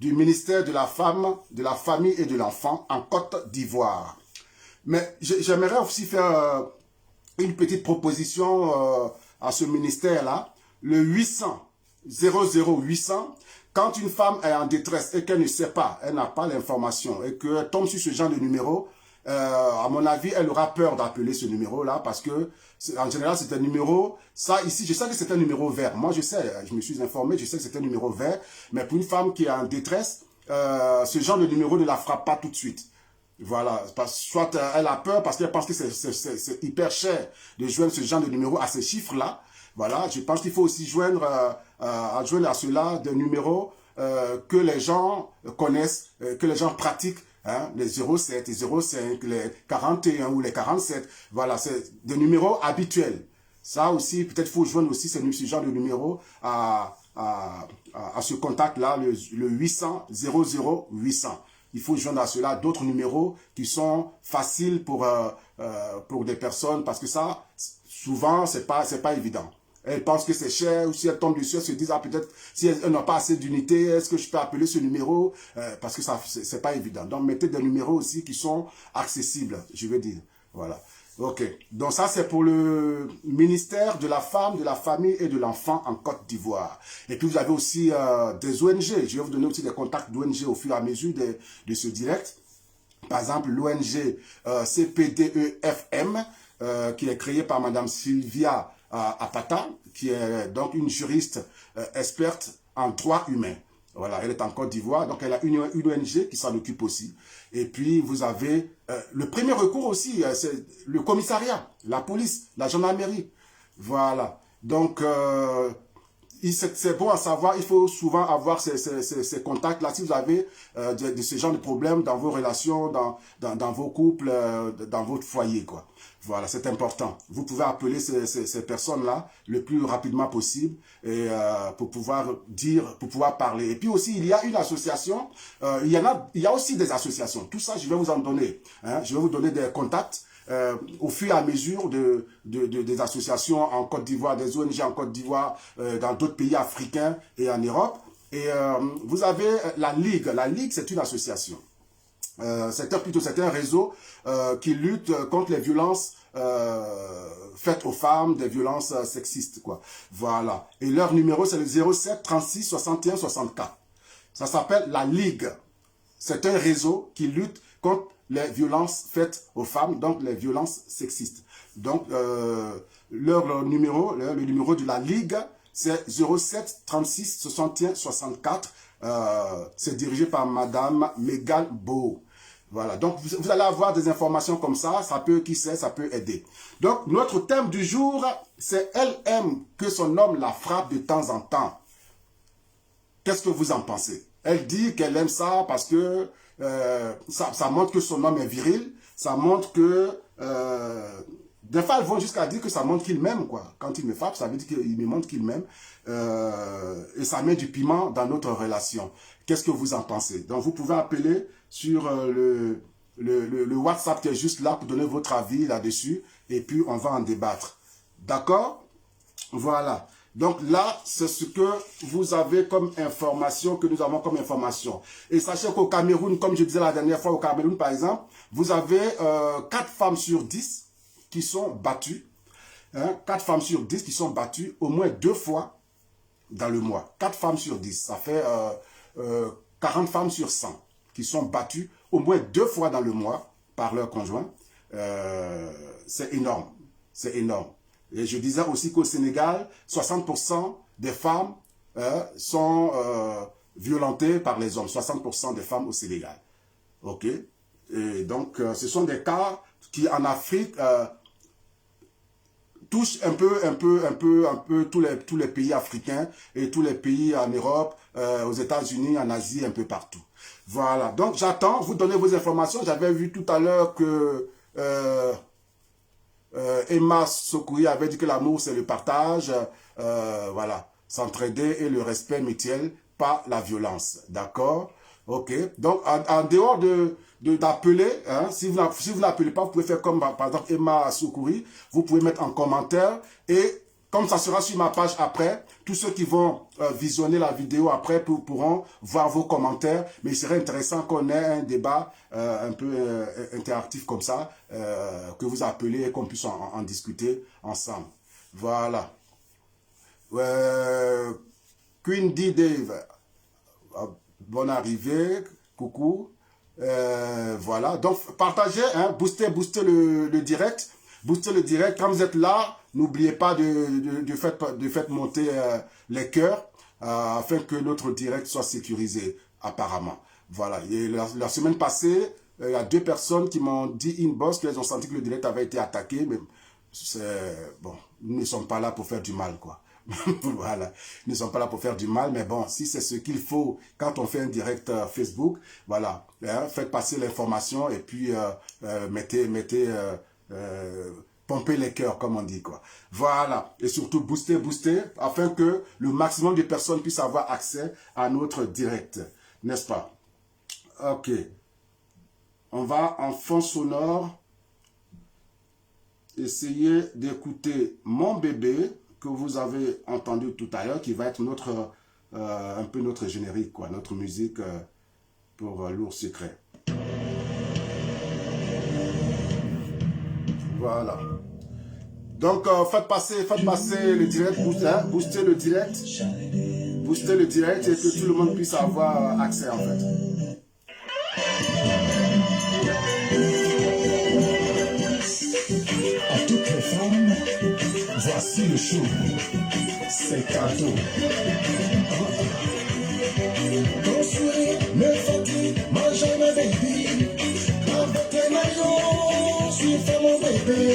du ministère de la femme, de la famille et de l'enfant en Côte d'Ivoire. Mais j'aimerais aussi faire une petite proposition à ce ministère-là. Le 800 00 800, quand une femme est en détresse et qu'elle ne sait pas, elle n'a pas l'information et qu'elle tombe sur ce genre de numéro, à mon avis, elle aura peur d'appeler ce numéro-là parce que, en général, c'est un numéro, ça ici, je sais que c'est un numéro vert. Moi, je sais, je me suis informé, je sais que c'est un numéro vert, mais pour une femme qui est en détresse, ce genre de numéro ne la frappe pas tout de suite. Voilà, soit elle a peur parce qu'elle pense que c'est hyper cher de joindre ce genre de numéro à ces chiffres-là. Voilà, je pense qu'il faut aussi joindre à cela des numéros que les gens connaissent, que les gens pratiquent. Hein, les 07, les 05, les 41 ou les 47, voilà, c'est des numéros habituels. Ça aussi, peut-être faut joindre aussi ce genre de numéro à ce contact-là, le 800 00 800. Il faut joindre à cela d'autres numéros qui sont faciles pour des personnes parce que ça, souvent, c'est pas évident. Elles pensent que c'est cher, ou si elles tombent dessus, elles se disent, ah, peut-être, si elles n'ont pas assez d'unités, est-ce que je peux appeler ce numéro? Parce que ça, c'est pas évident. Donc, mettez des numéros aussi qui sont accessibles, je veux dire. Voilà. Ok. Donc, ça, c'est pour le ministère de la femme, de la famille et de l'enfant en Côte d'Ivoire. Et puis, vous avez aussi des ONG. Je vais vous donner aussi des contacts d'ONG au fur et à mesure de ce direct. Par exemple, l'ONG CPDEFM, qui est créée par Madame Sylvia Apata, qui est donc une juriste experte en droit humain. Voilà, elle est en Côte d'Ivoire, donc elle a une ONG qui s'en occupe aussi. Et puis, vous avez le premier recours aussi, c'est le commissariat, la police, la gendarmerie. Voilà, donc c'est bon à savoir, il faut souvent avoir ces contacts-là. Si vous avez de ce genre de problèmes dans vos relations, dans vos couples, dans votre foyer, quoi. Voilà, c'est important. Vous pouvez appeler ces personnes-là le plus rapidement possible et pour pouvoir dire, pour pouvoir parler. Et puis aussi, il y a une association, il y a aussi des associations. Tout ça, je vais vous en donner. Hein. Je vais vous donner des contacts au fur et à mesure des associations en Côte d'Ivoire, des ONG en Côte d'Ivoire, dans d'autres pays africains et en Europe. Et vous avez la Ligue. La Ligue, c'est une association. C'est un réseau qui lutte contre les violences faites aux femmes, des violences sexistes, quoi. Voilà. Et leur numéro, c'est le 07 36 61 64. Ça s'appelle la Ligue. C'est un réseau qui lutte contre les violences faites aux femmes, donc les violences sexistes. Donc, le numéro de la Ligue, c'est 07 36 61 64. C'est dirigé par Madame Megan Beau. Voilà, donc vous allez avoir des informations comme ça, ça peut, qui sait, ça peut aider. Donc, notre thème du jour, c'est « Elle aime que son homme la frappe de temps en temps ». Qu'est-ce que vous en pensez? Elle dit qu'elle aime ça parce que ça montre que son homme est viril, ça montre que... des fois, elles vont jusqu'à dire que ça montre qu'il m'aime, quoi. Quand il me frappe, ça veut dire qu'il me montre qu'il m'aime. Et ça met du piment dans notre relation. Qu'est-ce que vous en pensez? Donc, vous pouvez appeler sur le WhatsApp qui est juste là pour donner votre avis là-dessus. Et puis, on va en débattre. D'accord? Voilà. Donc là, c'est ce que vous avez comme information, que nous avons comme information. Et sachez qu'au Cameroun, comme je disais la dernière fois, au Cameroun, par exemple, vous avez 4 femmes sur 10 qui sont battues. 4 femmes sur 10 qui sont battues au moins 2 fois dans le mois. 4 femmes sur 10. Ça fait 40 femmes sur 100 qui sont battues au moins 2 fois dans le mois par leur conjoint. C'est énorme. C'est énorme. Et je disais aussi qu'au Sénégal, 60% des femmes sont violentées par les hommes. 60% des femmes au Sénégal. OK? Et donc, ce sont des cas qui, en Afrique, touchent un peu tous les pays africains et tous les pays en Europe, aux États-Unis, en Asie, un peu partout. Voilà. Donc, j'attends. Vous donnez vos informations. J'avais vu tout à l'heure que... Emma Sokoui avait dit que l'amour c'est le partage, voilà, s'entraider et le respect mutuel, pas la violence, d'accord? Ok, donc en dehors d'appeler, si vous n'appelez pas, vous pouvez faire comme par exemple Emma Sokoui, vous pouvez mettre en commentaire et comme ça sera sur ma page après, tous ceux qui vont visionner la vidéo après pourront voir vos commentaires. Mais il serait intéressant qu'on ait un débat un peu interactif comme ça, que vous appelez et qu'on puisse en discuter ensemble. Voilà. Queen D. Dave, bonne arrivée, coucou. Voilà, donc partagez, boostez le direct. Boostez le direct. Quand vous êtes là, n'oubliez pas de faire monter les cœurs afin que notre direct soit sécurisé, apparemment. Voilà. Et la semaine passée, il y a 2 personnes qui m'ont dit inbox qu'elles ont senti que le direct avait été attaqué. Mais bon, nous ne sommes pas là pour faire du mal, quoi. Voilà. Nous ne sommes pas là pour faire du mal, mais bon, si c'est ce qu'il faut quand on fait un direct Facebook, voilà. Faites passer l'information et puis pomper les cœurs, comme on dit, quoi. Voilà. Et surtout, booster, afin que le maximum de personnes puissent avoir accès à notre direct. N'est-ce pas? Ok. On va en fond sonore essayer d'écouter Mon bébé, que vous avez entendu tout à l'heure, qui va être notre, un peu notre générique, quoi. Notre musique pour Lourd Secret. Voilà. Donc, faites passer le direct, booster le direct. Booster le direct et que tout le monde puisse avoir accès, en fait. À toutes les femmes, voici le show. C'est cadeau. Ton sourire me fatigue, ma jambe baby. Avec tes maillots, suis fait mon bébé.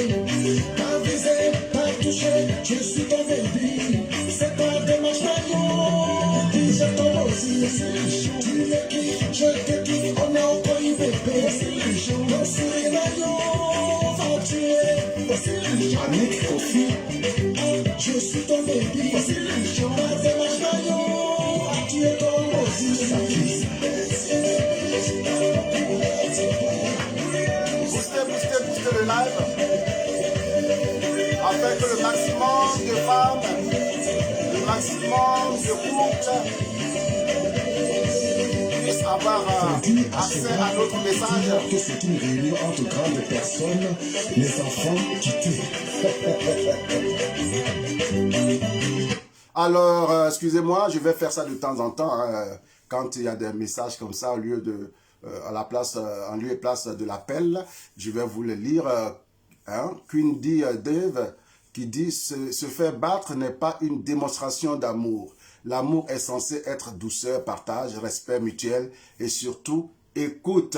Ta visée, ta touché, je suis ton baby. C'est ta démarche maillot, qui je ton aussi. Tu me kiffes, je te kiffe, on a encore une bébé. Ton sourire maillot, va tuer. Annick Kofi, je suis ton baby. Ta démarche maillot, va tuer ton aussi. Boostez le live afin que le maximum de femmes, le maximum de couples puissent avoir accès à notre message. Que c'est une réunion entre grandes personnes, les enfants quittés. Alors, excusez-moi, je vais faire ça de temps en temps, quand il y a des messages comme ça, au lieu de... en lieu et place de l'appel, je vais vous le lire. Queen D. Dave qui dit se faire battre n'est pas une démonstration d'amour. L'amour est censé être douceur, partage, respect mutuel et surtout écoute.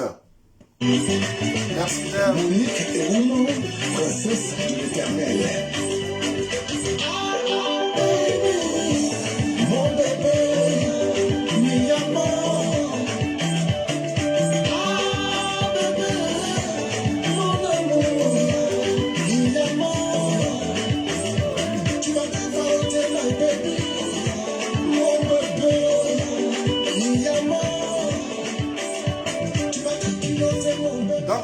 Merci. Monique et Oumo, princesse de l'Éternel. Mon bébé, mi amour. Donc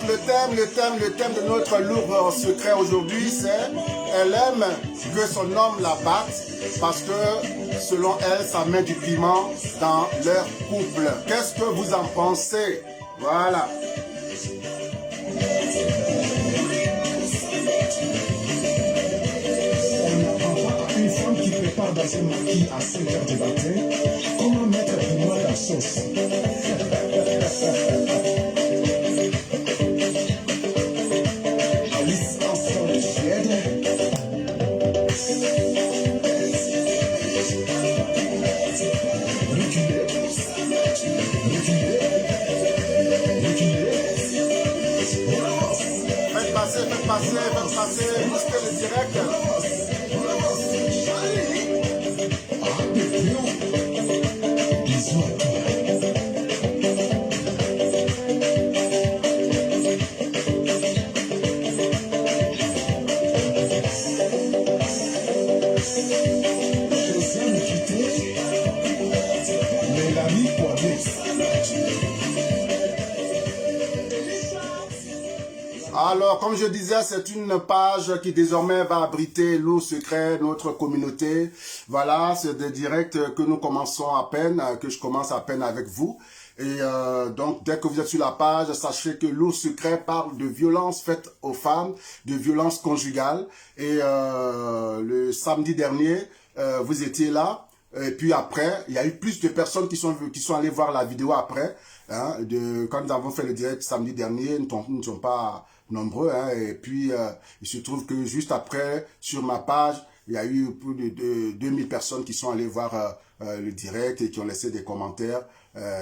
le thème de notre lourd secret aujourd'hui, c'est elle aime que son homme la batte parce que, selon elle, ça met du piment dans leur couple. Qu'est-ce que vous en pensez? Voilà. Une femme qui prépare dans un maquis à 5 heures du matin, comment mettre pour moi la sauce? Alice Armstrong de Suède. Reculez, reculez, reculez. Faites passer, boostez le direct. Bisous à toi. José me quitter, mais l'ami Poidet. Alors, comme je disais, c'est une page qui désormais va abriter Lourd Secret, notre communauté. Voilà, c'est des directs que nous commençons à peine, que je commence à peine avec vous. Et donc, dès que vous êtes sur la page, sachez que Lourd Secret parle de violences faites aux femmes, de violences conjugales. Et le samedi dernier, vous étiez là. Et puis après, il y a eu plus de personnes qui sont allées voir la vidéo après. Hein, quand nous avons fait le direct samedi dernier, nous ne sommes pas nombreux. Hein, et puis, il se trouve que juste après, sur ma page, il y a eu plus de 2000 personnes qui sont allées voir le direct et qui ont laissé des commentaires.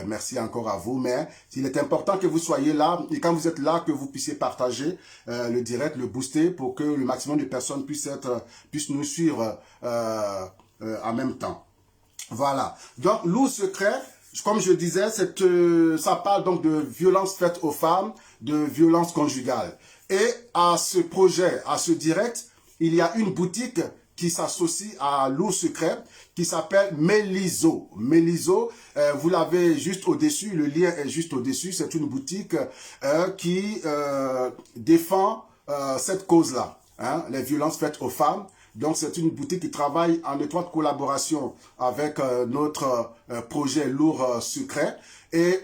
Merci encore à vous. Mais il est important que vous soyez là et quand vous êtes là, que vous puissiez partager le direct, le booster pour que le maximum de personnes puissent nous suivre en même temps. Voilà. Donc, Lourd Secret, comme je disais, ça parle donc de violences faites aux femmes, de violences conjugales. Et à ce projet, à ce direct, il y a une boutique qui s'associe à Lourd Secret, qui s'appelle Melizo. Melizo, vous l'avez juste au-dessus, le lien est juste au-dessus. C'est une boutique qui défend cette cause-là, hein, les violences faites aux femmes. Donc, c'est une boutique qui travaille en étroite collaboration avec notre projet Lourd Secret. Et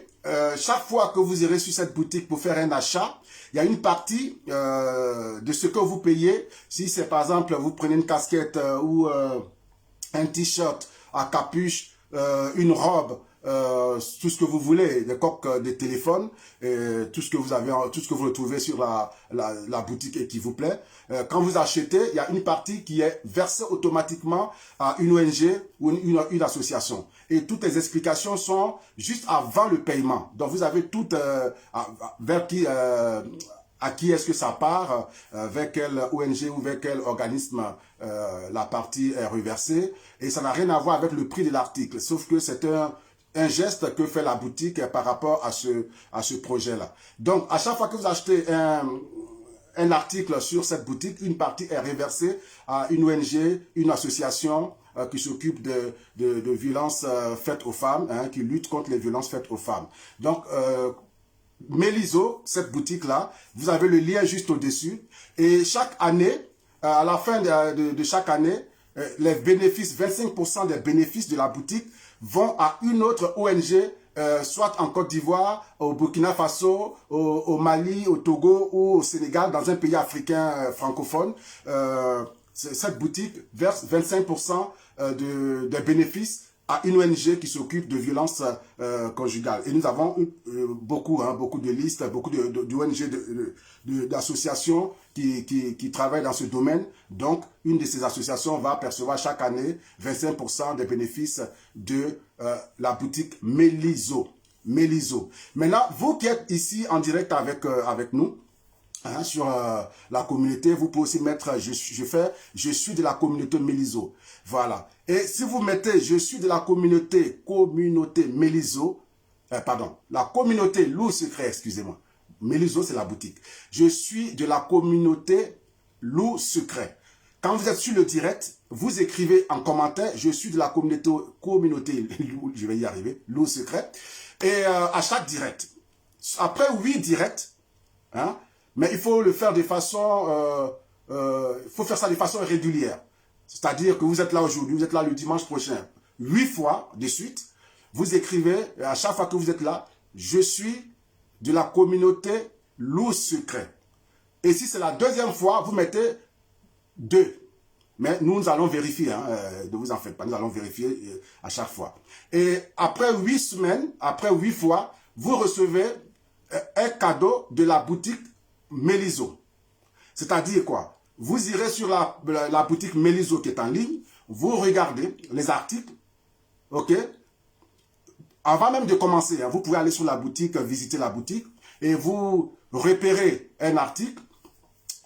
chaque fois que vous irez sur cette boutique pour faire un achat, il y a une partie de ce que vous payez. Si c'est par exemple, vous prenez une casquette ou un t-shirt à capuche, une robe, tout ce que vous voulez, des coques de téléphone, tout ce que vous avez, tout ce que vous retrouvez sur la boutique et qui vous plaît. Quand vous achetez, il y a une partie qui est versée automatiquement à une ONG ou une association. Et toutes les explications sont juste avant le paiement. Donc vous avez tout vers qui à qui est-ce que ça part, vers quelle ONG ou vers quel organisme la partie est reversée. Et ça n'a rien à voir avec le prix de l'article, sauf que c'est un geste que fait la boutique par rapport à ce projet-là. Donc, à chaque fois que vous achetez un article sur cette boutique, une partie est reversée à une ONG, une association qui s'occupe de violences faites aux femmes, hein, qui lutte contre les violences faites aux femmes. Donc, Melizo, cette boutique-là, vous avez le lien juste au-dessus. Et chaque année, à la fin de chaque année, les bénéfices, 25% des bénéfices de la boutique vont à une autre ONG, soit en Côte d'Ivoire, au Burkina Faso, au Mali, au Togo ou au Sénégal, dans un pays africain francophone. Cette boutique verse 25% des bénéfices à une ONG qui s'occupe de violences conjugales. Et nous avons beaucoup de listes, beaucoup d'ONG, d'associations qui travaillent dans ce domaine. Donc, une de ces associations va percevoir chaque année 25% des bénéfices de la boutique Melizo. Melizo. Maintenant, vous qui êtes ici en direct avec nous, hein, sur la communauté, vous pouvez aussi mettre je suis de la communauté Melizo. Voilà. Et si vous mettez je suis de la communauté Melizo, pardon, la communauté Lourd Secret, excusez-moi. Melizo, c'est la boutique. Je suis de la communauté Lourd Secret. Quand vous êtes sur le direct, vous écrivez en commentaire je suis de la communauté je vais y arriver, Lourd Secret. Et à chaque direct, après 8 directs, hein, Mais il faut le faire de façon... il faut faire ça de façon régulière. C'est-à-dire que vous êtes là aujourd'hui, vous êtes là le dimanche prochain. 8 fois de suite, vous écrivez, à chaque fois que vous êtes là, je suis de la communauté loup secret. Et si c'est la deuxième fois, vous mettez 2. Mais nous allons vérifier, hein, ne vous en faites pas, nous allons vérifier à chaque fois. Et après 8 semaines, après 8 fois, vous recevez un cadeau de la boutique Méliso. C'est-à-dire quoi? Vous irez sur la boutique Méliso qui est en ligne, vous regardez les articles, ok? Avant même de commencer, hein, vous pouvez aller sur la boutique, visiter la boutique, et vous repérez un article,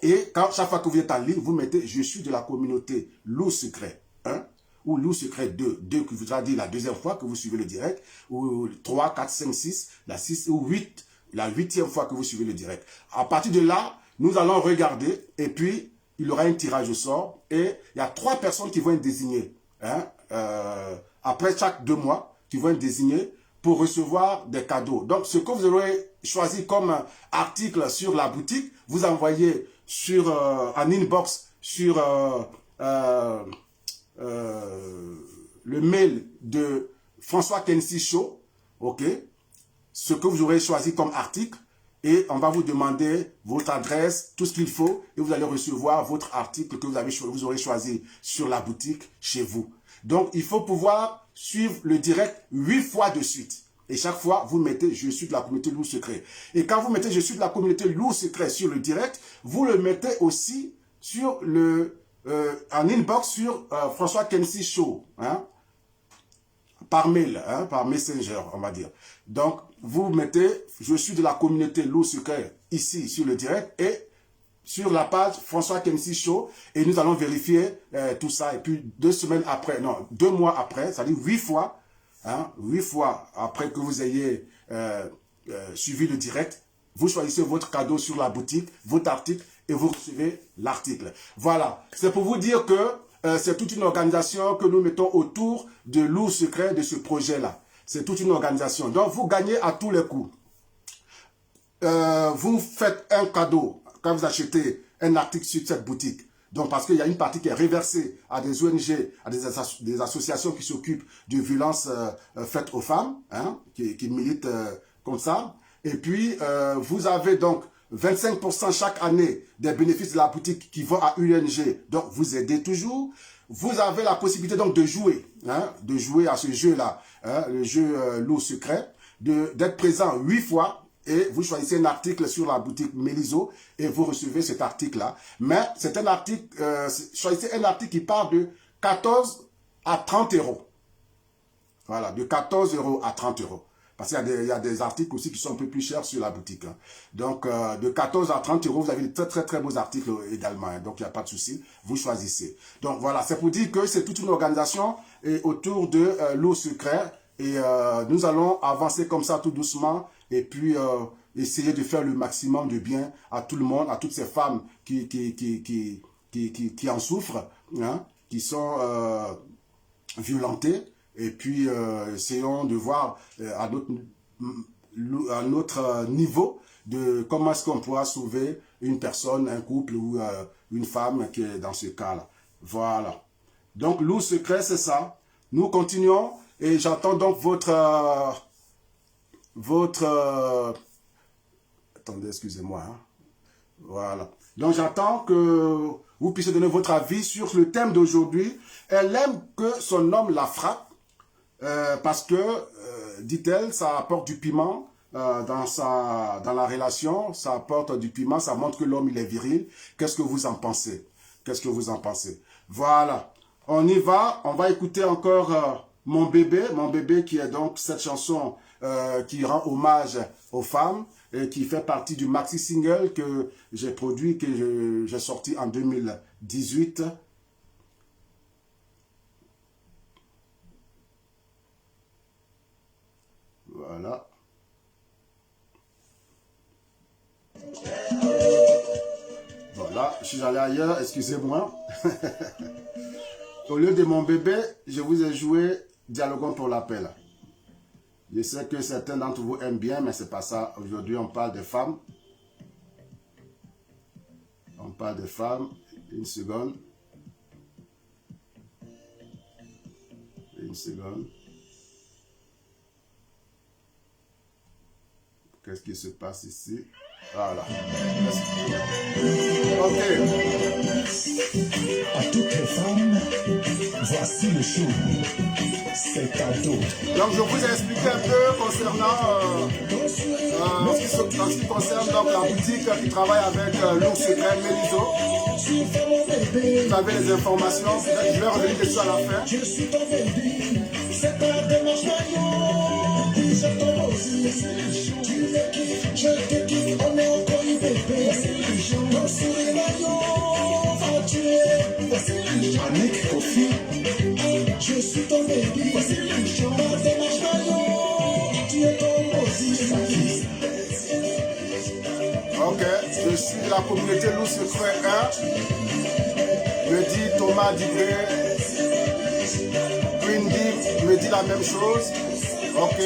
et chaque fois que vous êtes en ligne, vous mettez « Je suis de la communauté loup secret 1 » ou « Loup secret 2 », 2 qui voudra dire la deuxième fois que vous suivez le direct, ou 3, 4, 5, 6, la 6 ou 8, la 8e fois que vous suivez le direct. À partir de là, nous allons regarder, et puis il y aura un tirage au sort, et il y a 3 personnes qui vont être désignées, hein, après chaque 2 mois, qui vont être désignées pour recevoir des cadeaux. Donc, ce que vous aurez choisi comme article sur la boutique, vous envoyez sur un inbox sur le mail de François Kensi Show, ok, ce que vous aurez choisi comme article, et on va vous demander votre adresse, tout ce qu'il faut, et vous allez recevoir votre article que vous aurez choisi sur la boutique chez vous. Donc, il faut pouvoir suivre le direct 8 fois de suite. Et chaque fois, vous mettez « Je suis de la communauté loup secret ». Et quand vous mettez « Je suis de la communauté loup secret » sur le direct, vous le mettez aussi sur en inbox sur François Kensi Show, hein, par mail, hein, par Messenger, on va dire. Donc, vous mettez « Je suis de la communauté loup secret » ici sur le direct et sur la page François Kensi Show, et nous allons vérifier tout ça. Et puis 2 semaines après, non, 2 mois après, c'est-à-dire 8 fois, hein, 8 fois après que vous ayez suivi le direct, vous choisissez votre cadeau sur la boutique, votre article, et vous recevez l'article. Voilà, c'est pour vous dire que c'est toute une organisation que nous mettons autour de Loup Secret, de ce projet-là. C'est toute une organisation. Donc, vous gagnez à tous les coups. Vous faites un cadeau quand vous achetez un article sur cette boutique. Donc, parce qu'il y a une partie qui est reversée à des ONG, à des associations qui s'occupent de violences faites aux femmes, hein, qui militent comme ça. Et puis, vous avez donc 25% chaque année des bénéfices de la boutique qui vont à UNG. Donc, vous aidez toujours. Vous avez la possibilité donc de jouer à ce jeu-là, hein, le jeu Loup Secret, d'être présent 8 fois. Et vous choisissez un article sur la boutique Méliso et vous recevez cet article-là. Mais c'est un article, choisissez un article qui part de 14 à 30 euros. Voilà, de 14 euros à 30 euros. Parce qu'il y a des articles aussi qui sont un peu plus chers sur la boutique. Hein. Donc, de 14 à 30 euros, vous avez de très beaux articles également. Hein. Donc, il n'y a pas de souci. Vous choisissez. Donc, voilà, c'est pour dire que c'est toute une organisation autour de Loup Secret. Et nous allons avancer comme ça tout doucement. Et puis, essayer de faire le maximum de bien à tout le monde, à toutes ces femmes qui en souffrent, hein, qui sont violentées. Et puis, essayons de voir à notre niveau de comment est-ce qu'on pourra sauver une personne, un couple ou une femme qui est dans ce cas-là. Voilà. Donc, Loup Secret, c'est ça. Nous continuons et j'attends donc votre attendez, excusez-moi. Hein. Voilà. Donc, j'attends que vous puissiez donner votre avis sur le thème d'aujourd'hui. Elle aime que son homme la frappe parce que, dit-elle, ça apporte du piment dans la relation. Ça apporte du piment, ça montre que l'homme, il est viril. Qu'est-ce que vous en pensez? Qu'est-ce que vous en pensez? Voilà. On y va. On va écouter encore Mon bébé qui est donc cette chanson qui rend hommage aux femmes et qui fait partie du maxi single que j'ai produit, que j'ai sorti en 2018. Voilà. Voilà, je suis allé ailleurs, excusez-moi. Au lieu de Mon bébé, je vous ai joué Dialoguons pour l'appel. Je sais que certains d'entre vous aiment bien, mais c'est pas ça. Aujourd'hui, on parle des femmes. parle des femmes. Une seconde. Une seconde. Qu'est-ce qui se passe ici? Voilà. Ok. À toutes les femmes, voici le show. C'est cadeau. Donc je vous ai expliqué un peu concernant en ce qui concerne donc, la boutique qui travaille avec l'ours secret Méliso. Vous avez les informations, je vais revenir dessus à la fin. Je suis ton baby, c'est ta démarche maillot. Je t'en tu me kiffes, je te kiffe, on est encore une bébé. Ton sourire maillot va tuer. Annick Kofi, je suis ton baby. Ta démarche maillot, tu es ton aussi. Ok, je suis de la communauté Loup Secret 1. Me dit Thomas Digré. Green Deep me dit la même chose. Ok.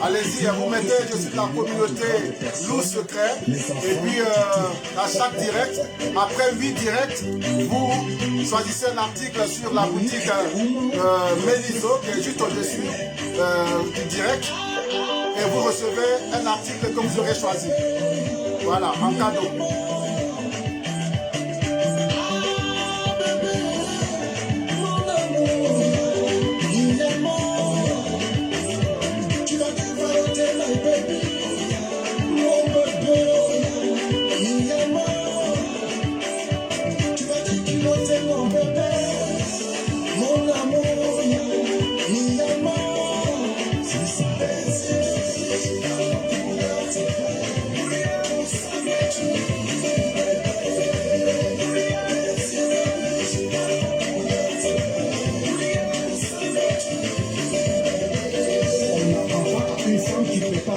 Allez-y, vous mettez, je suis de la communauté Loup Secret. Et puis, à chaque direct, après 8 directs, vous choisissez un article sur la boutique Méliso, qui est juste au-dessus du direct. Et vous recevez un article que vous aurez choisi. Voilà, en cadeau.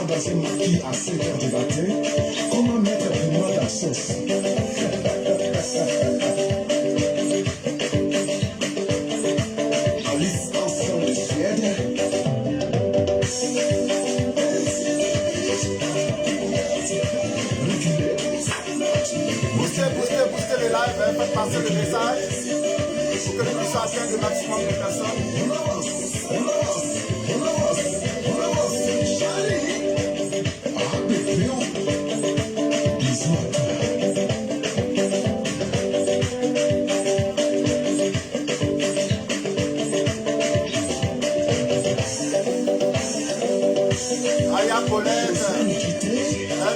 Dans un maquis à 5 heures du matin, comment mettre du mode à sauce? Alice ensemble de Suède. Boostez les lives, faites passer le message pour que nous puissions atteindre le maximum de personnes. Paulette, elle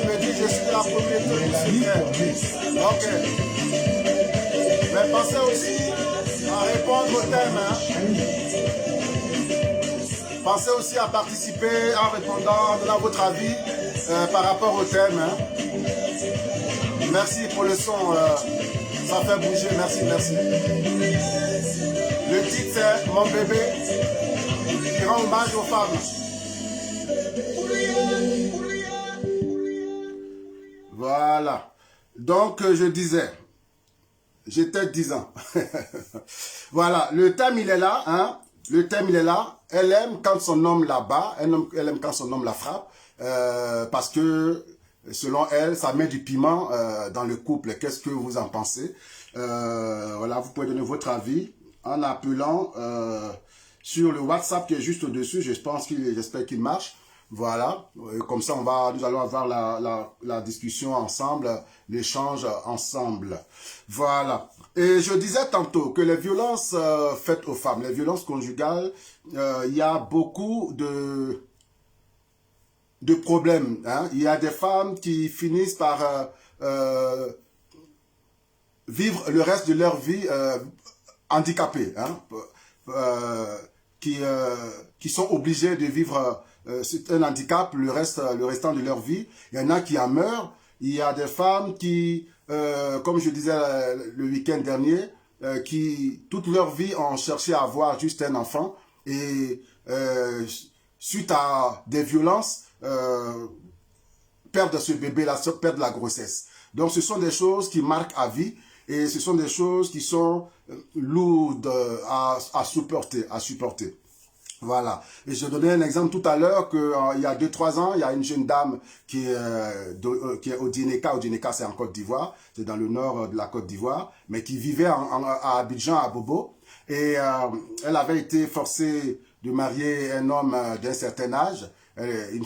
me dit je suis de la propriété du secret. Ok. Mais pensez aussi à répondre au thème. Pensez aussi à participer en répondant, en donnant votre avis par rapport au thème. Merci pour le son. Ça fait bouger. Merci, merci. Le titre c'est Mon bébé qui rend hommage aux femmes. Voilà. Donc, je disais, j'étais 10 ans. Voilà, le thème, il est là. Hein? Le thème, il est là. Elle aime quand son homme la bat. Elle aime quand son homme la frappe. Parce que, selon elle, ça met du piment dans le couple. Qu'est-ce que vous en pensez? Voilà, vous pouvez donner votre avis en appelant sur le WhatsApp qui est juste au-dessus. J'espère qu'il marche. Voilà, comme ça nous allons avoir la discussion ensemble, l'échange ensemble. Voilà. Et je disais tantôt que les violences faites aux femmes, les violences conjugales, il y a beaucoup de problèmes. Hein. Il y a des femmes qui finissent par vivre le reste de leur vie handicapées, hein, qui sont obligées de vivre c'est un handicap le restant de leur vie. Il y en a qui en meurent. Il y a des femmes qui, comme je disais le week-end dernier, qui toute leur vie ont cherché à avoir juste un enfant et suite à des violences, perdent ce bébé-là, perdent la grossesse. Donc ce sont des choses qui marquent à vie et ce sont des choses qui sont lourdes à supporter. Voilà. Et je donnais un exemple tout à l'heure que il y a 2-3 ans, il y a une jeune dame qui est au Djeneka. Au Djeneka, c'est en Côte d'Ivoire. C'est dans le nord de la Côte d'Ivoire. Mais qui vivait à Abidjan, à Bobo. Et elle avait été forcée de marier un homme d'un certain âge. Une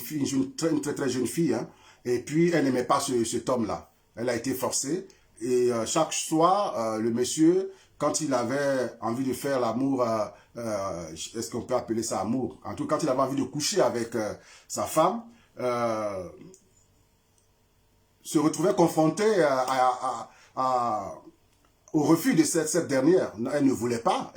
très très jeune fille. Hein. Et puis, elle n'aimait pas cet homme-là. Elle a été forcée. Et chaque soir, le monsieur, quand il avait envie de faire l'amour, est-ce qu'on peut appeler ça amour? En tout cas, quand il avait envie de coucher avec sa femme, se retrouvait confronté au refus de cette dernière. Elle ne voulait pas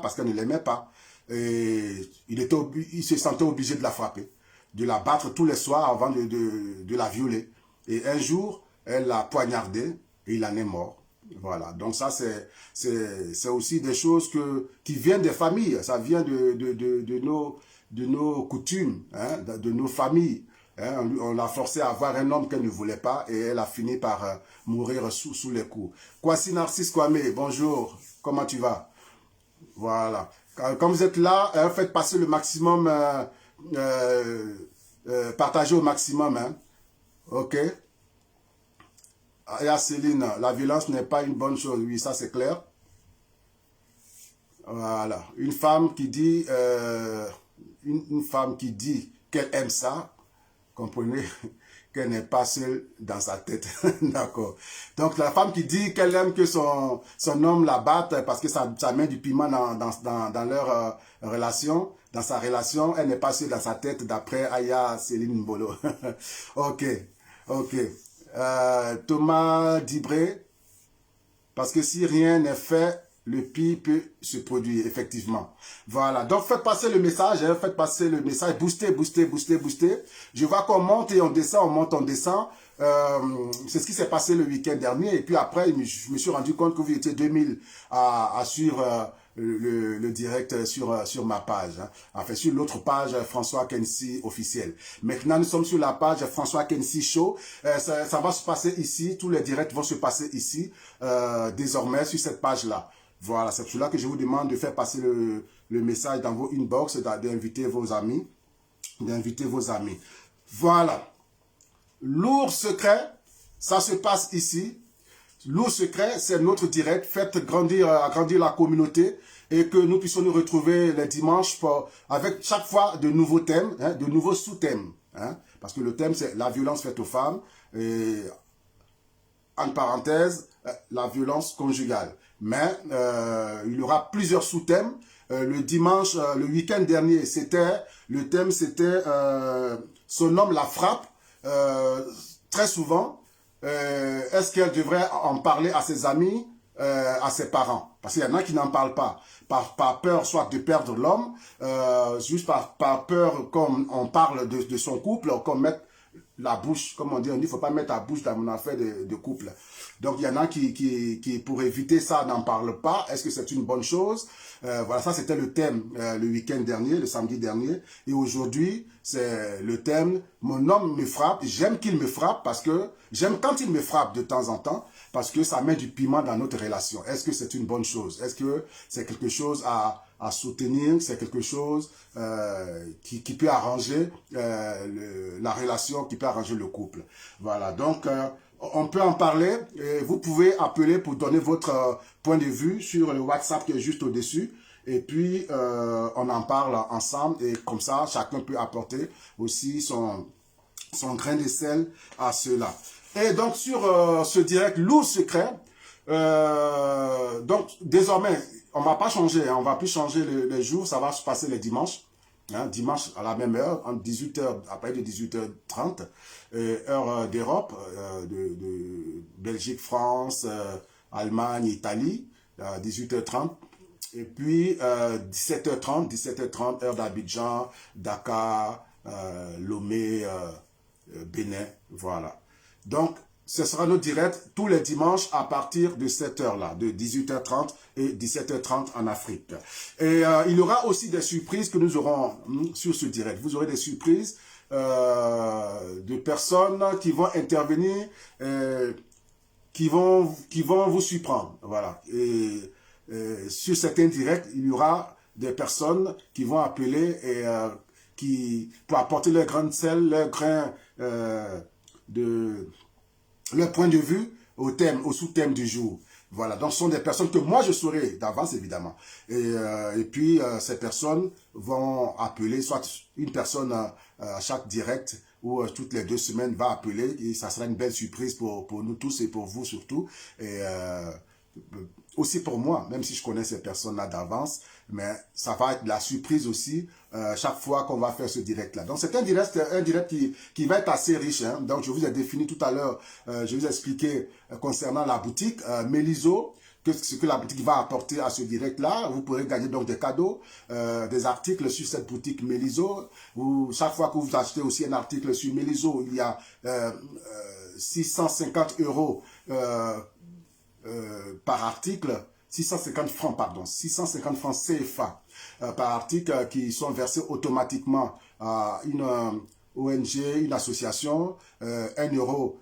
parce qu'elle ne l'aimait pas. Et il se sentait obligé de la frapper, de la battre tous les soirs avant de la violer. Et un jour, elle l'a poignardé et il en est mort. Voilà, donc ça c'est aussi des choses qui viennent des familles, ça vient de nos coutumes, hein, de nos familles. Hein. On l'a forcé à avoir un homme qu'elle ne voulait pas et elle a fini par mourir sous les coups. Kwasi Narcisse Kwame, bonjour, comment tu vas? Voilà, quand vous êtes là, faites passer le maximum, partagez au maximum, hein. Ok. Et à Céline, la violence n'est pas une bonne chose. Oui, ça c'est clair. Voilà. Une femme qui dit qu'elle aime ça, comprenez, qu'elle n'est pas seule dans sa tête. D'accord. Donc la femme qui dit qu'elle aime que son homme la batte parce que ça met du piment dans leur relation, dans sa relation, elle n'est pas seule dans sa tête d'après Aya Céline Mbolo. Ok, ok. Thomas Dibré, parce que si rien n'est fait, le pire peut se produire, effectivement. Voilà, donc faites passer le message, hein, faites passer le message, boostez, boostez, boostez, boostez. Je vois qu'on monte et on descend, on monte, on descend. C'est ce qui s'est passé le week-end dernier. Et puis après, je me suis rendu compte que vous étiez 2000 à suivre le direct sur ma page. Hein. Enfin, sur l'autre page, François Kensi officiel. Maintenant, nous sommes sur la page François Kensi Show. Ça va se passer ici. Tous les directs vont se passer ici, désormais, sur cette page-là. Voilà, c'est pour cela que je vous demande de faire passer le message dans vos inbox, d'inviter vos amis. Voilà. Lourd secret, ça se passe ici. Lourd secret, c'est notre direct. Faites agrandir la communauté et que nous puissions nous retrouver les dimanches avec chaque fois de nouveaux thèmes, hein, de nouveaux sous-thèmes. Hein, parce que le thème, c'est la violence faite aux femmes. Et, en parenthèse, la violence conjugale. Mais il y aura plusieurs sous-thèmes. Le dimanche, le week-end dernier, le thème c'était son homme la frappe très souvent. Est-ce qu'elle devrait en parler à ses amis, à ses parents? Parce qu'il y en a qui n'en parlent pas. Par peur soit de perdre l'homme, juste par peur comme on parle de son couple, comme mettre la bouche, comme on dit, il ne faut pas mettre la bouche dans mon affaire de couple. Donc, il y en a qui pour éviter ça, n'en parlent pas. Est-ce que c'est une bonne chose? Voilà, ça, c'était le thème le week-end dernier, le samedi dernier. Et aujourd'hui, c'est le thème « Mon homme me frappe, j'aime qu'il me frappe parce que j'aime quand il me frappe de temps en temps parce que ça met du piment dans notre relation. Est-ce que c'est une bonne chose? Est-ce que c'est quelque chose à soutenir? C'est quelque chose qui peut arranger la relation, qui peut arranger le couple. Voilà, donc on peut en parler. Et vous pouvez appeler pour donner votre point de vue sur le WhatsApp qui est juste au-dessus. Et puis, on en parle ensemble. Et comme ça, chacun peut apporter aussi son grain de sel à cela. Et donc, sur ce direct lourd secret, donc désormais, on ne va pas changer. Hein, on ne va plus changer les jours. Ça va se passer les dimanches. Hein, dimanche à la même heure, entre 18h, après de 18h30, heure d'Europe, de Belgique, France, Allemagne, Italie, 18h30. Et puis 17h30, heure d'Abidjan, Dakar, Lomé, Bénin, voilà. Donc, ce sera nos directs tous les dimanches à partir de cette heure-là, de 18h30 et 17h30 en Afrique. Et il y aura aussi des surprises que nous aurons sur ce direct. Vous aurez des surprises de personnes qui vont intervenir, qui vont vous surprendre. Voilà. Et sur certains directs, il y aura des personnes qui vont appeler et pour apporter leur grain de sel, leur grain leur point de vue au sous-thème du jour. Voilà, donc ce sont des personnes que moi je saurai d'avance évidemment. Et puis ces personnes vont appeler, soit une personne à chaque direct ou toutes les 2 semaines va appeler et ça sera une belle surprise pour nous tous et pour vous surtout. Et aussi pour moi, même si je connais ces personnes-là d'avance, mais ça va être la surprise aussi chaque fois qu'on va faire ce direct-là. Donc c'est un direct qui va être assez riche. Hein. Donc je vous ai défini tout à l'heure, je vous ai expliqué concernant la boutique Melizo, ce que la boutique va apporter à ce direct-là. Vous pourrez gagner donc des cadeaux, des articles sur cette boutique Melizo. Chaque fois que vous achetez aussi un article sur Melizo, il y a 650 € par article, 650 francs, pardon, 650 francs CFA par article qui sont versés automatiquement à une ONG, une association, 1 €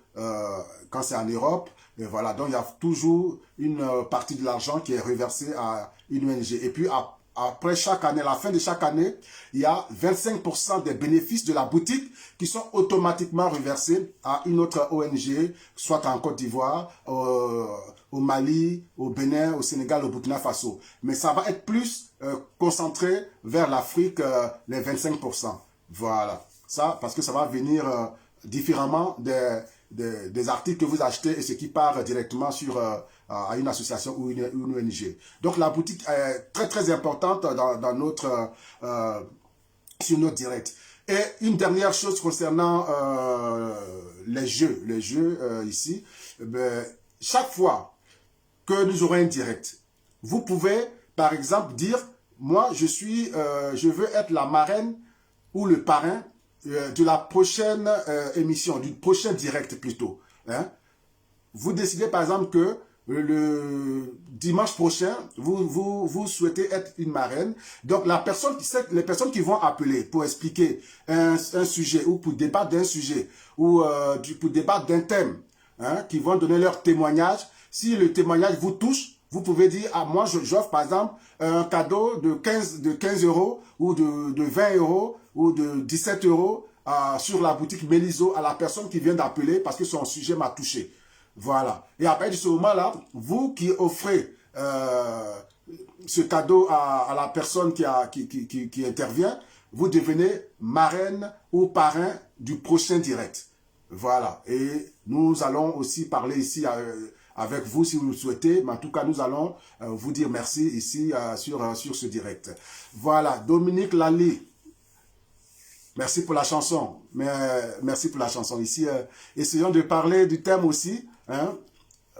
quand c'est en Europe. Et voilà, donc il y a toujours une partie de l'argent qui est reversée à une ONG. Et puis après chaque année, à la fin de chaque année, il y a 25% des bénéfices de la boutique qui sont automatiquement reversés à une autre ONG, soit en Côte d'Ivoire, au Mali, au Bénin, au Sénégal, au Burkina Faso. Mais ça va être plus concentré vers l'Afrique, les 25%. Voilà, ça parce que ça va venir différemment des articles que vous achetez et ce qui part directement sur à une association ou une ONG. Donc la boutique est très très importante dans notre sur notre direct. Et une dernière chose concernant les jeux ici, chaque fois que nous aurons un direct, vous pouvez par exemple dire moi je veux être la marraine ou le parrain de la prochaine émission, du prochain direct plutôt. Hein. Vous décidez par exemple que le dimanche prochain, vous souhaitez être une marraine. Donc les personnes qui vont appeler pour expliquer un sujet ou pour débattre d'un sujet ou pour débattre d'un thème, hein, qui vont donner leur témoignage, si le témoignage vous touche, vous pouvez dire, ah, moi j'offre par exemple un cadeau de 15 € ou de 20 € ou de 17 € sur la boutique Melizo à la personne qui vient d'appeler parce que son sujet m'a touché. Voilà. Et après de ce moment-là, vous qui offrez ce cadeau à la personne qui intervient, vous devenez marraine ou parrain du prochain direct. Voilà. Et nous allons aussi parler ici avec vous si vous le souhaitez, mais en tout cas nous allons vous dire merci ici sur ce direct. Voilà, Dominique Lally, merci pour la chanson, merci pour la chanson. Ici, essayons de parler du thème aussi, hein?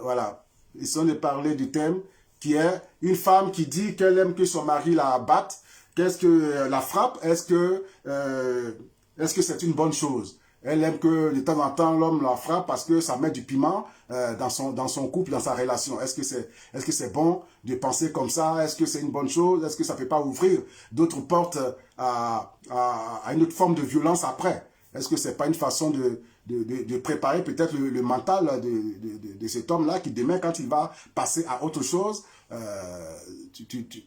Voilà, essayons de parler du thème qui est une femme qui dit qu'elle aime que son mari la batte. Qu'est-ce que la frappe? Est-ce que c'est une bonne chose? Elle aime que de temps en temps l'homme la frappe parce que ça met du piment dans son couple, dans sa relation. Est-ce que c'est bon de penser comme ça? Est-ce que c'est une bonne chose? Est-ce que ça ne peut pas ouvrir d'autres portes à une autre forme de violence après? Est-ce que c'est pas une façon de préparer peut-être le mental de cet homme-là qui demain quand il va passer à autre chose,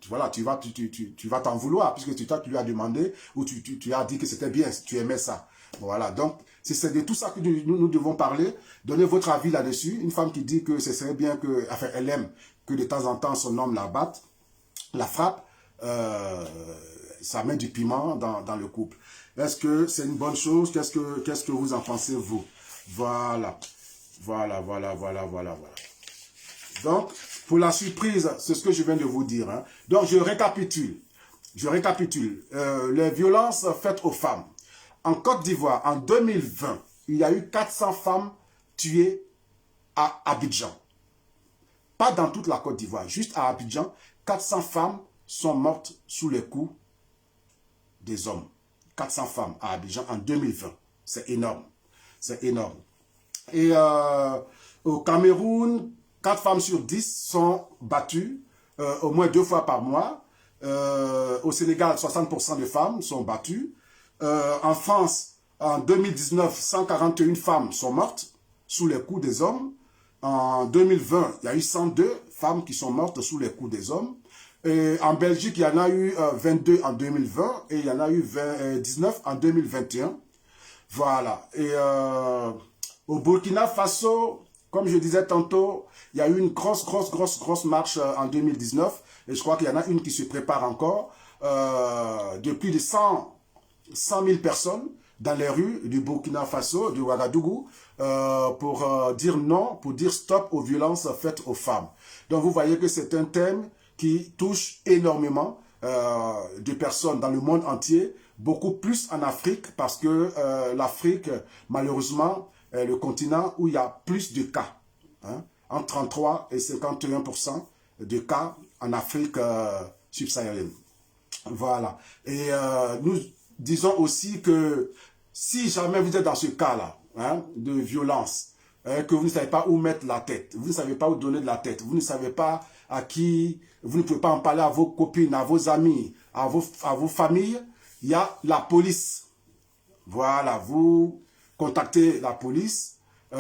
voilà, tu vas t'en vouloir puisque tu lui as demandé ou tu as dit que c'était bien, tu aimais ça. Voilà, donc c'est de tout ça que nous devons parler. Donnez votre avis là-dessus. Une femme qui dit que ce serait bien que, enfin, elle aime que de temps en temps son homme la batte, la frappe, ça met du piment dans le couple. Est-ce que c'est une bonne chose? Qu'est-ce que vous en pensez, vous? Voilà. Donc, pour la surprise, c'est ce que je viens de vous dire. Hein. Donc, je récapitule. Les violences faites aux femmes. En Côte d'Ivoire, en 2020, il y a eu 400 femmes tuées à Abidjan. Pas dans toute la Côte d'Ivoire, juste à Abidjan, 400 femmes sont mortes sous les coups des hommes. 400 femmes à Abidjan en 2020. C'est énorme. C'est énorme. Et au Cameroun, 4 femmes sur 10 sont battues au moins 2 fois par mois. Au Sénégal, 60% de femmes sont battues. En France, en 2019, 141 femmes sont mortes sous les coups des hommes. En 2020, il y a eu 102 femmes qui sont mortes sous les coups des hommes. Et en Belgique, il y en a eu 22 en 2020 et il y en a eu 19 en 2021. Voilà. Et au Burkina Faso, comme je disais tantôt, il y a eu une grosse marche en 2019. Et je crois qu'il y en a une qui se prépare encore. De plus de 100 000 personnes dans les rues du Burkina Faso, du Ouagadougou, pour dire non, pour dire stop aux violences faites aux femmes. Donc vous voyez que c'est un thème qui touche énormément de personnes dans le monde entier, beaucoup plus en Afrique, parce que l'Afrique, malheureusement, est le continent où il y a plus de cas, hein, entre 33 et 51% de cas en Afrique subsaharienne. Voilà. Et nous disons aussi que si jamais vous êtes dans ce cas-là, hein, de violence, que vous ne savez pas où mettre la tête, vous ne savez pas où donner de la tête, vous ne savez pas à qui, vous ne pouvez pas en parler à vos copines, à vos amis, à vos familles, il y a la police. Voilà, vous contactez la police, mais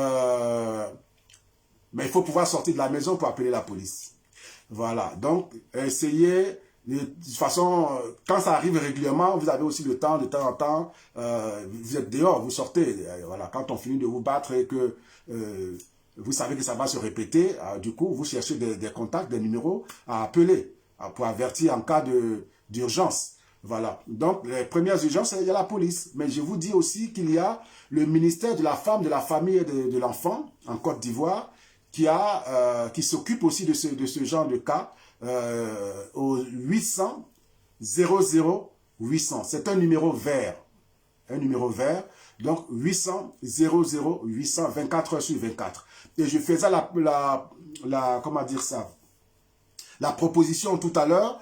il faut pouvoir sortir de la maison pour appeler la police. Voilà, donc essayez, de toute façon, quand ça arrive régulièrement, vous avez aussi le temps, de temps en temps, vous êtes dehors, vous sortez. Voilà, quand on finit de vous battre et que vous savez que ça va se répéter, du coup, vous cherchez des contacts, des numéros à appeler pour avertir en cas d'urgence. Voilà, donc les premières urgences, il y a la police. Mais je vous dis aussi qu'il y a le ministère de la Femme, de la Famille et de l'Enfant en Côte d'Ivoire qui s'occupe aussi de ce genre de cas au 800 00 800. C'est un numéro vert. Un numéro vert. Donc 800 00 800, 24 heures sur 24. Et je faisais comment dire ça, la proposition tout à l'heure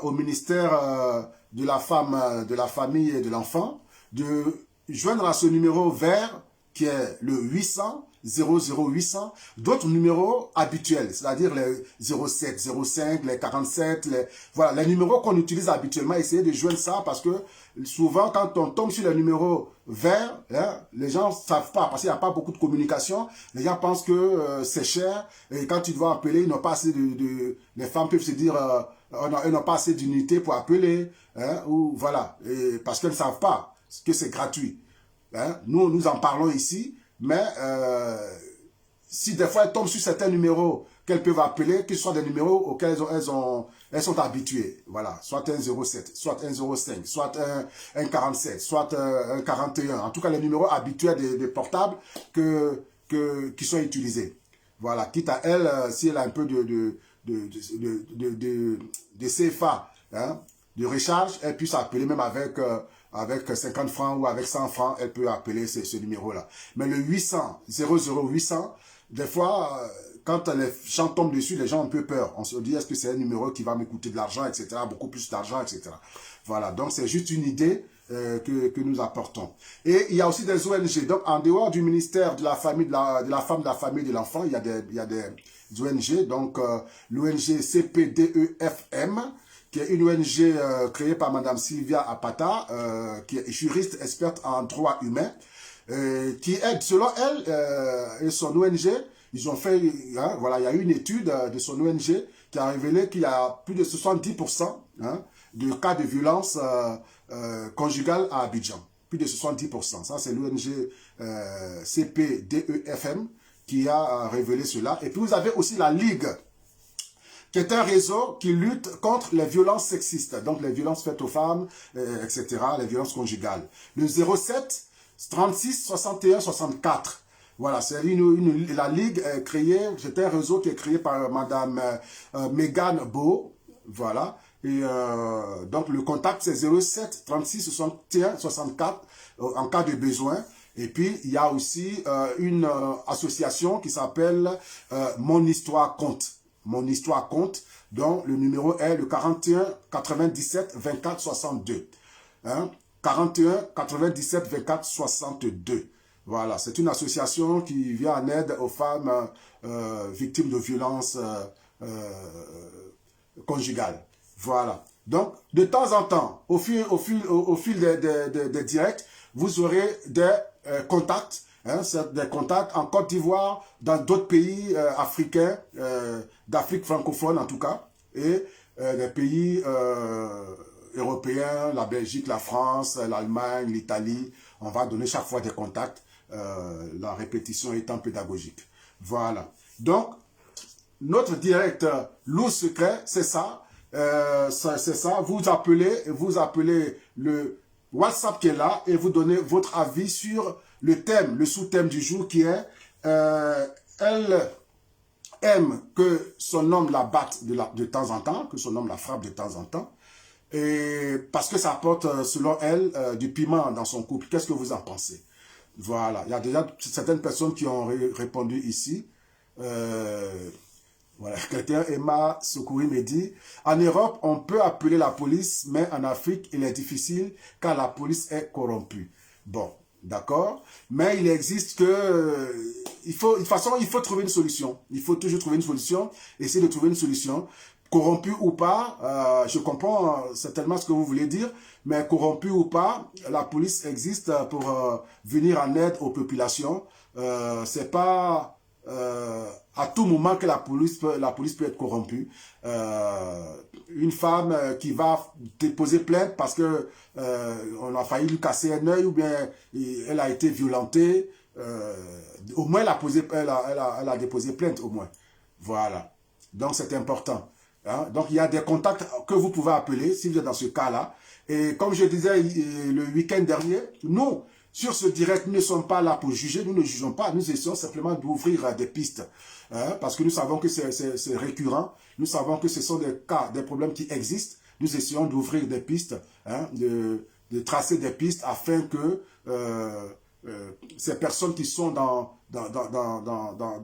au ministère de la Femme, de la Famille et de l'Enfant de joindre à ce numéro vert qui est le 800 00 800, d'autres numéros habituels, c'est-à-dire les 07, 05, les 47, voilà, les numéros qu'on utilise habituellement, essayez de joindre ça parce que souvent quand on tombe sur les numéros verts, hein, les gens ne savent pas, parce qu'il n'y a pas beaucoup de communication, les gens pensent que c'est cher et quand ils doivent appeler, ils n'ont pas assez les femmes peuvent se dire elles n'ont pas assez d'unités pour appeler, hein, ou voilà, parce qu'elles ne savent pas que c'est gratuit. Hein. Nous en parlons ici, mais si des fois elles tombent sur certains numéros qu'elles peuvent appeler, que ce soit des numéros auxquels elles sont habituées, voilà, soit un 07, soit un 05, soit un 47, soit un 41, en tout cas les numéros habituels des portables qui sont utilisés. Voilà, quitte à elle, si elle a un peu de CFA, hein, de recharge, elle puisse appeler même avec 50 francs ou avec 100 francs, elle peut appeler ce numéro-là. Mais le 800, 00 800, des fois, quand les gens tombent dessus, les gens ont un peu peur. On se dit, est-ce que c'est un numéro qui va me coûter de l'argent, etc., beaucoup plus d'argent, etc. Voilà, donc c'est juste une idée que nous apportons. Et il y a aussi des ONG. Donc, en dehors du ministère de la Famille, de la Femme, de la Famille et de l'Enfant, il y a des ONG. Donc, l'ONG CPDEFM, qui est une ONG créée par Madame Sylvia Apata, qui est juriste experte en droit humain, qui aide, selon elle et son ONG, ils ont fait, hein, voilà, il y a eu une étude de son ONG qui a révélé qu'il y a plus de 70% hein, de cas de violence conjugale à Abidjan. Plus de 70%. Ça, c'est l'ONG CPDEFM qui a révélé cela. Et puis, vous avez aussi la Ligue, qui est un réseau qui lutte contre les violences sexistes, donc les violences faites aux femmes, etc., les violences conjugales. Le 07 36 61 64. Voilà, c'est la Ligue créée, c'est un réseau qui est créé par Madame Megan Beau, voilà. Et donc le contact c'est 07 36 61 64 en cas de besoin. Et puis il y a aussi une association qui s'appelle Mon Histoire Compte. Mon Histoire Compte, dont le numéro est le 41 97 24 62. Hein? 41 97 24 62. Voilà, c'est une association qui vient en aide aux femmes victimes de violences conjugales. Voilà. Donc, de temps en temps, au fil des directs, vous aurez des contacts, hein, des contacts en Côte d'Ivoire, dans d'autres pays africains, d'Afrique francophone en tout cas. Et des pays européens, la Belgique, la France, l'Allemagne, l'Italie. On va donner chaque fois des contacts, la répétition étant pédagogique. Voilà. Donc, notre direct loup secret, c'est ça. C'est ça. Vous appelez le WhatsApp qui est là et vous donnez votre avis sur le thème, le sous-thème du jour qui est elle aime que son homme la batte de temps en temps, que son homme la frappe de temps en temps, et parce que ça apporte, selon elle, du piment dans son couple. Qu'est-ce que vous en pensez? Voilà, il y a déjà certaines personnes qui ont répondu ici. Voilà, quelqu'un, Emma Secouri, me dit, en Europe, on peut appeler la police, mais en Afrique, il est difficile car la police est corrompue. Bon, d'accord, mais il existe que, de toute façon, il faut trouver une solution. Il faut toujours trouver une solution, essayer de trouver une solution. Corrompu ou pas, je comprends certainement ce que vous voulez dire, mais corrompu ou pas, la police existe pour venir en aide aux populations. C'est pas à tout moment que la police peut être corrompue. Une femme qui va déposer plainte parce que on a failli lui casser un œil ou bien elle a été violentée, au moins elle a déposé plainte au moins. Voilà. Donc c'est important. Hein? Donc, il y a des contacts que vous pouvez appeler si vous êtes dans ce cas-là. Et comme je disais le week-end dernier, nous, sur ce direct, nous ne sommes pas là pour juger, nous ne jugeons pas, nous essayons simplement d'ouvrir des pistes. Hein? Parce que nous savons que c'est récurrent, nous savons que ce sont des cas, des problèmes qui existent. Nous essayons d'ouvrir des pistes, hein? de tracer des pistes afin que ces personnes qui sont dans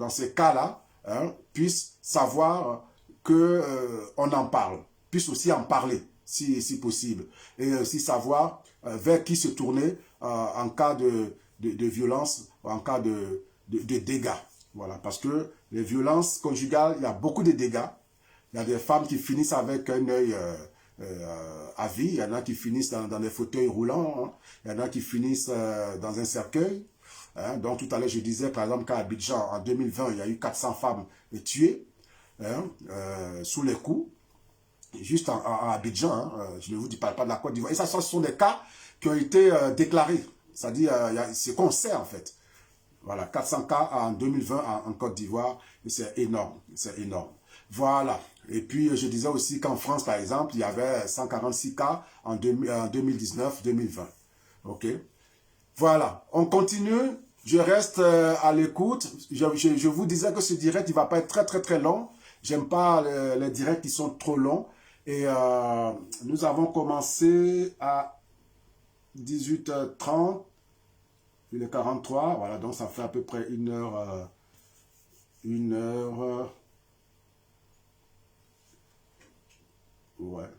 ces cas-là hein, puissent savoir que on en parle, puisse aussi en parler, si possible, et aussi savoir vers qui se tourner en cas de violence, en cas de dégâts. Voilà, parce que les violences conjugales, il y a beaucoup de dégâts. Il y a des femmes qui finissent avec un œil à vie, il y en a qui finissent dans des fauteuils roulants, hein. Il y en a qui finissent dans un cercueil. Hein. Donc tout à l'heure, je disais par exemple qu'à Abidjan, en 2020, il y a eu 400 femmes tuées. Hein, sous les coups, juste à Abidjan, hein, je ne vous dis pas de la Côte d'Ivoire. Et ça, ce sont des cas qui ont été déclarés. C'est-à-dire, c'est qu'on sait en fait. Voilà, 400 cas en 2020 en Côte d'Ivoire, c'est énorme, c'est énorme. Voilà. Et puis, je disais aussi qu'en France, par exemple, il y avait 146 cas en 2019-2020. Ok. Voilà, on continue. Je reste à l'écoute. Je vous disais que ce direct, il ne va pas être très long. J'aime pas les directs qui sont trop longs. Et nous avons commencé à 18h30. Il est 43. Voilà, donc ça fait à peu près une heure. Ouais,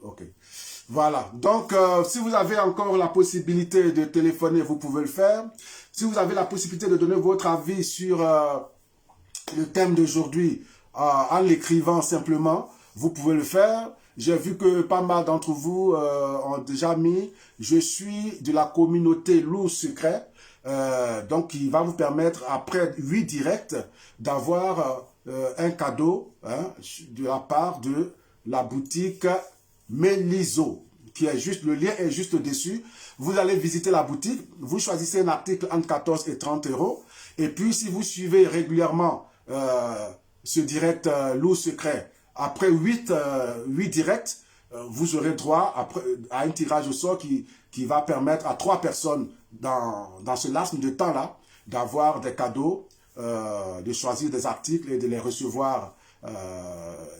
ok. Voilà, donc si vous avez encore la possibilité de téléphoner, vous pouvez le faire. Si vous avez la possibilité de donner votre avis sur le thème d'aujourd'hui, en l'écrivant simplement, vous pouvez le faire. J'ai vu que pas mal d'entre vous ont déjà mis « Je suis de la communauté loup secret ». Donc, qui va vous permettre, après 8 directs, d'avoir un cadeau hein, de la part de la boutique Melizo, qui est juste, le lien est juste dessus. Vous allez visiter la boutique, vous choisissez un article entre 14 et 30 €. Et puis, si vous suivez régulièrement ce direct loup secret, après 8 directs, vous aurez droit à un tirage au sort qui va permettre à 3 personnes dans ce laps de temps-là d'avoir des cadeaux, de choisir des articles et de les recevoir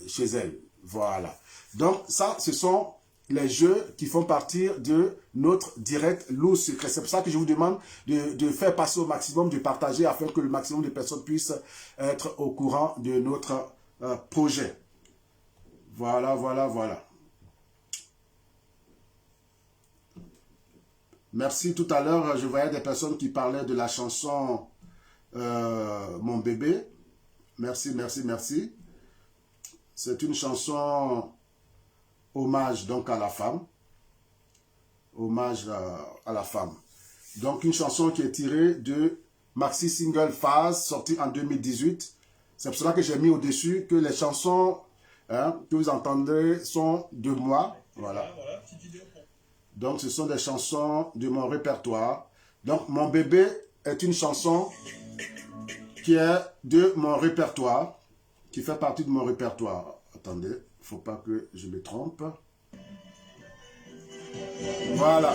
chez elles. Voilà. Donc ça, ce sont les jeux qui font partie de notre direct loup secret. C'est pour ça que je vous demande de faire passer au maximum, de partager afin que le maximum de personnes puissent être au courant de notre projet. Voilà, voilà, voilà. Merci. Tout à l'heure, je voyais des personnes qui parlaient de la chanson Mon bébé. Merci, merci, merci. C'est une chanson hommage donc à la femme. Hommage à la femme. Donc une chanson qui est tirée de maxi single Phase, sorti en 2018. C'est pour cela que j'ai mis au-dessus que les chansons hein, que vous entendez sont de moi. Voilà. Donc, ce sont des chansons de mon répertoire. Donc, Mon bébé est une chanson qui est de mon répertoire, qui fait partie de mon répertoire. Attendez, il ne faut pas que je me trompe. Voilà.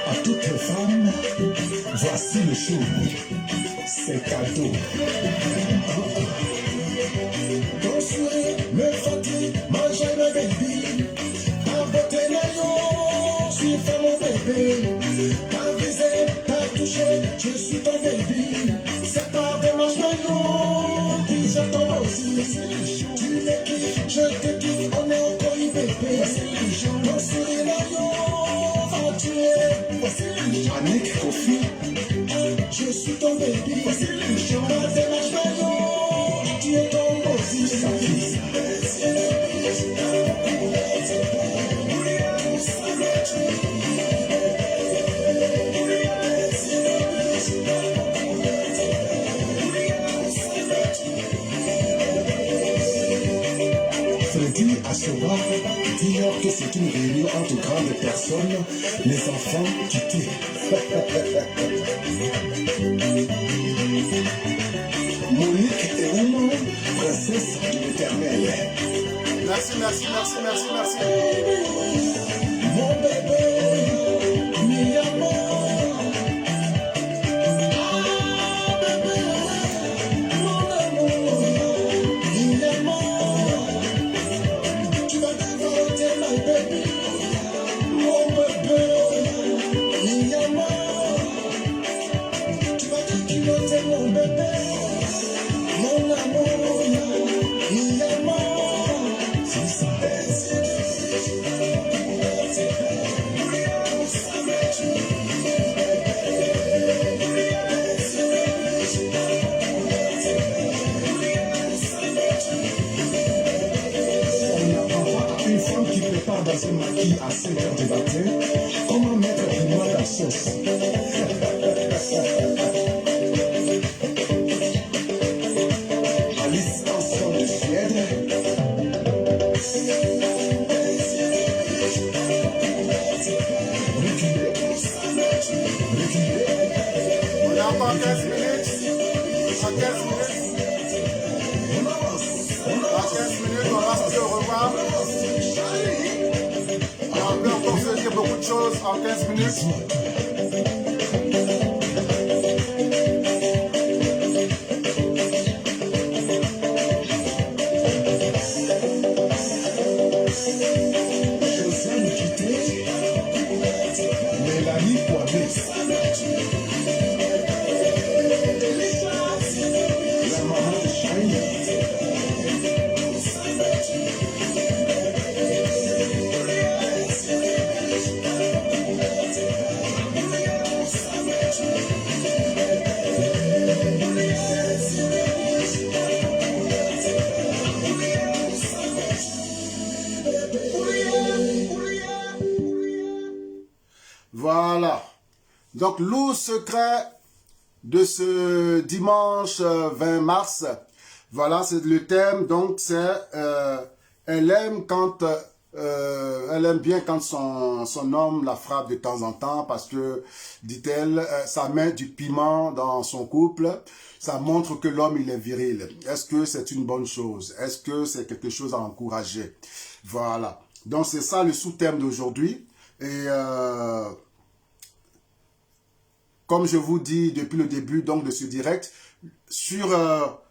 À toutes les femmes, voici le show. C'est cadeau. Ton sourire me fatigue, moi j'aime le baby. Ta beauté naillon, je suis fait mon bébé. Ta visée, ta touché, je suis ton baby. C'est ta démarche naillon, qui je tombe aussi. Tu me kiffes, je te kiffe, on est encore une bébé. Ton sourire naillon, va tuer. Annick Kofi, je suis ton baby. Ta démarche naillon, tu es ton aussi. Freddy Assoba, dis-leur que c'est une réunion entre grandes personnes, les enfants quittés. Monique et Oumou, princesse de l'éternel. Merci, merci, merci, merci, merci. Mon bébé, mi amour. Ah, bébé, mon amour, mi amour. Tu vas dévorer my baby. Mon bébé, mi amour. Tu vas déquiloter mon bébé. Mon amour, mi amour. C'est ça. Une femme qui prépare dans un maquis à 5 heures du matin, comment mettre vraiment la sauce? Alice Hanson de Suède. Reculez. On a encore 15 minutes. En 15 minutes. En 15 minutes, on va se dire au revoir. Et on peut encore se dire beaucoup de choses en 15 minutes. Josiane Quitté. Mélanie Poivet. La maman de Shine. Voilà. Donc, l'eau secret de ce dimanche 20 mars. Voilà, c'est le thème. Donc, c'est elle aime quand elle aime bien quand son homme la frappe de temps en temps parce que, dit-elle, ça met du piment dans son couple. Ça montre que l'homme, il est viril. Est-ce que c'est une bonne chose? Est-ce que c'est quelque chose à encourager? Voilà. Donc, c'est ça le sous-thème d'aujourd'hui. Et comme je vous dis depuis le début donc de ce direct, sur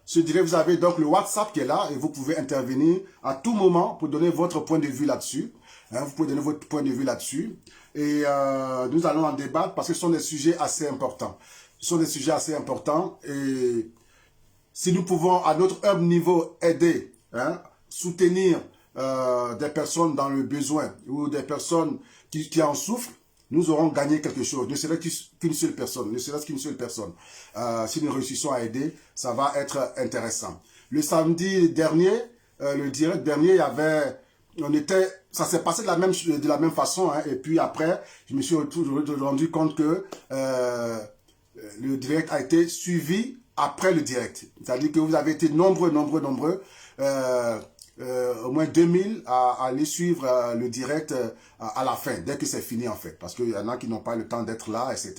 ce direct, vous avez donc le WhatsApp qui est là et vous pouvez intervenir à tout moment pour donner votre point de vue là-dessus. Hein, vous pouvez donner votre point de vue là-dessus. Et nous allons en débattre parce que ce sont des sujets assez importants. Ce sont des sujets assez importants et si nous pouvons à notre humble niveau aider, hein, soutenir des personnes dans le besoin ou des personnes qui en souffrent, nous aurons gagné quelque chose. Ne serait-ce qu'une seule personne. Ne serait-ce qu'une seule personne. Si nous réussissons à aider, ça va être intéressant. Le samedi dernier, le direct dernier, il y avait, ça s'est passé de la même façon. Hein, et puis après, je me suis rendu compte que le direct a été suivi après le direct. C'est-à-dire que vous avez été nombreux au moins 2000 à aller suivre le direct à la fin, dès que c'est fini en fait. Parce qu'il y en a qui n'ont pas le temps d'être là, etc.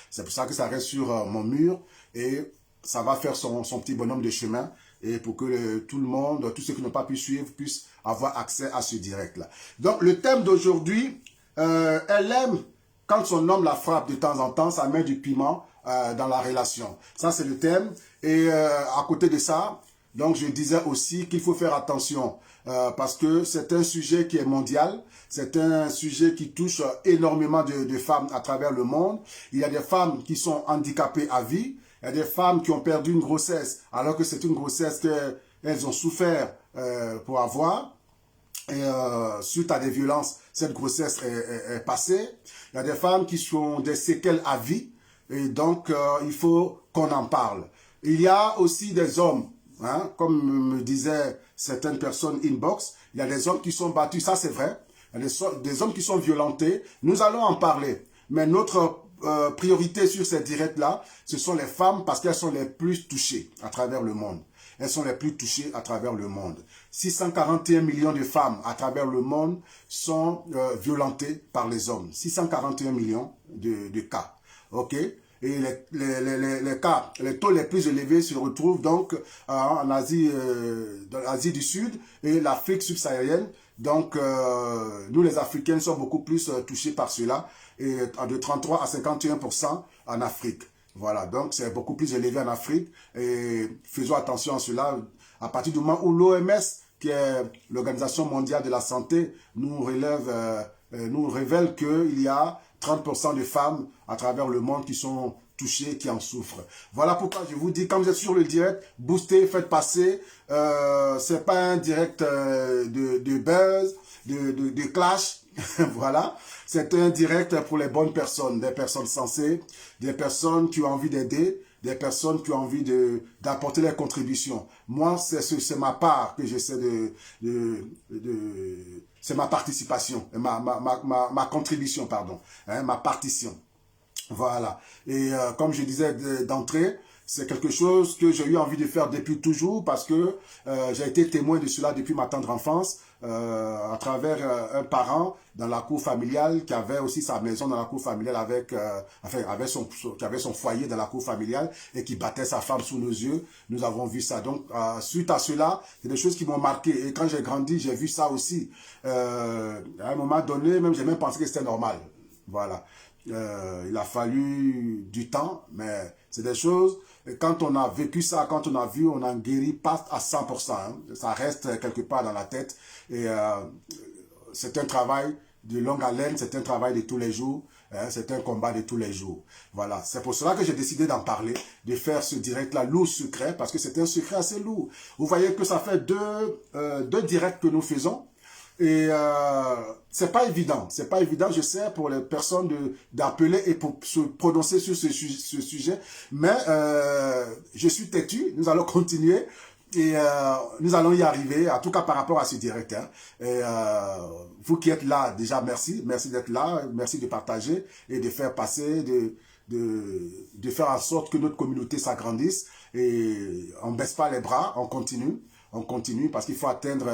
C'est pour ça que ça reste sur mon mur et ça va faire son petit bonhomme de chemin et pour que tout le monde, tous ceux qui n'ont pas pu suivre, puissent avoir accès à ce direct-là. Donc le thème d'aujourd'hui, elle aime quand son homme la frappe de temps en temps, ça met du piment dans la relation. Ça c'est le thème. Et à côté de ça, donc je disais aussi qu'il faut faire attention parce que c'est un sujet qui est mondial, c'est un sujet qui touche énormément de femmes à travers le monde. Il y a des femmes qui sont handicapées à vie, il y a des femmes qui ont perdu une grossesse alors que c'est une grossesse qu'elles ont souffert pour avoir. Et suite à des violences, cette grossesse est passée. Il y a des femmes qui ont des séquelles à vie et donc il faut qu'on en parle. Il y a aussi des hommes, hein, comme me disaient certaines personnes inbox, il y a des hommes qui sont battus, ça c'est vrai, il y a des hommes qui sont violentés, nous allons en parler. Mais notre priorité sur ces directs-là, ce sont les femmes parce qu'elles sont les plus touchées à travers le monde. Elles sont les plus touchées à travers le monde. 641 millions de femmes à travers le monde sont violentées par les hommes. 641 millions de cas. Ok? Et les cas, les taux les plus élevés se retrouvent donc en Asie, dans l'Asie du Sud et l'Afrique subsaharienne. Donc, nous les Africains sommes beaucoup plus touchés par cela, et de 33 à 51% en Afrique. Voilà, donc c'est beaucoup plus élevé en Afrique et faisons attention à cela. À partir du moment où l'OMS, qui est l'Organisation mondiale de la santé, nous révèle qu'il y a 30% de femmes à travers le monde qui sont touchées, qui en souffrent. Voilà pourquoi je vous dis, quand vous êtes sur le direct, boostez, faites passer. C'est pas un direct de buzz, de clash. Voilà, c'est un direct pour les bonnes personnes, des personnes sensées, des personnes qui ont envie d'aider, des personnes qui ont envie d'apporter leurs contributions. Moi, c'est ma part que j'essaie c'est ma participation, ma contribution, pardon, hein, ma partition. Voilà. Et comme je disais d'entrée, c'est quelque chose que j'ai eu envie de faire depuis toujours parce que j'ai été témoin de cela depuis ma tendre enfance à travers un parent dans la cour familiale qui avait aussi sa maison dans la cour familiale qui avait son foyer dans la cour familiale et qui battait sa femme sous nos yeux. Nous avons vu ça. Donc, suite à cela, c'est des choses qui m'ont marqué. Et quand j'ai grandi, j'ai vu ça aussi. À un moment donné, même j'ai même pensé que c'était normal. Voilà. Il a fallu du temps, mais c'est des choses, quand on a vécu ça, quand on a vu, on n'en guérit pas à 100%. Hein. Ça reste quelque part dans la tête. Et c'est un travail de longue haleine, c'est un travail de tous les jours, hein, c'est un combat de tous les jours. Voilà, c'est pour cela que j'ai décidé d'en parler, de faire ce direct-là lourd secret, parce que c'est un secret assez lourd. Vous voyez que ça fait deux directs que nous faisons. Et c'est pas évident, je sais, pour les personnes d'appeler et pour se prononcer sur ce sujet, mais je suis têtu, nous allons continuer et nous allons y arriver, en tout cas par rapport à ce direct. Hein. Et vous qui êtes là, déjà merci d'être là, merci de partager et de faire passer, de faire en sorte que notre communauté s'agrandisse et on ne baisse pas les bras, on continue parce qu'il faut atteindre...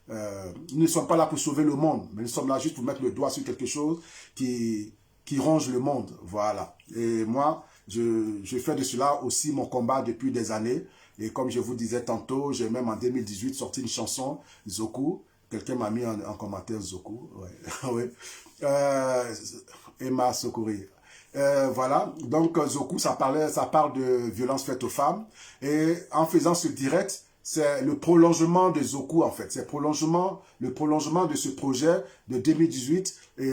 nous ne sommes pas là pour sauver le monde, mais nous sommes là juste pour mettre le doigt sur quelque chose qui ronge le monde. Voilà. Et moi, je fais de cela aussi mon combat depuis des années. Et comme je vous disais tantôt, j'ai même en 2018 sorti une chanson, Zoku. Quelqu'un m'a mis en commentaire Zoku. Ouais. Ouais. Emma Sokori. Voilà, donc Zoku, ça parle de violence faite aux femmes. Et en faisant ce direct, c'est le prolongement de Zoku en fait. C'est le prolongement de ce projet de 2018. Et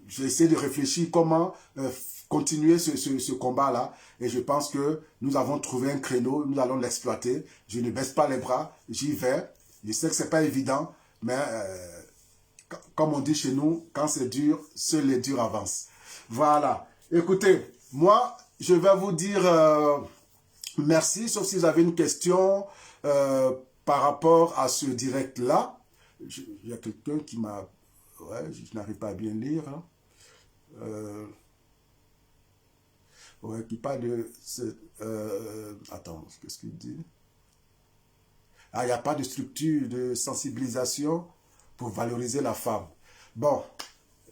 j'ai essayé de réfléchir comment continuer ce combat-là. Et je pense que nous avons trouvé un créneau, nous allons l'exploiter. Je ne baisse pas les bras, j'y vais. Je sais que c'est pas évident, mais comme on dit chez nous, quand c'est dur, seuls les durs avancent. Voilà. Écoutez, moi, je vais vous dire... merci, sauf si vous avez une question par rapport à ce direct-là. Il y a quelqu'un qui m'a... Ouais, je n'arrive pas à bien lire. Hein. Ouais, qui parle de... attends, qu'est-ce qu'il dit? Ah, il n'y a pas de structure de sensibilisation pour valoriser la femme. Bon,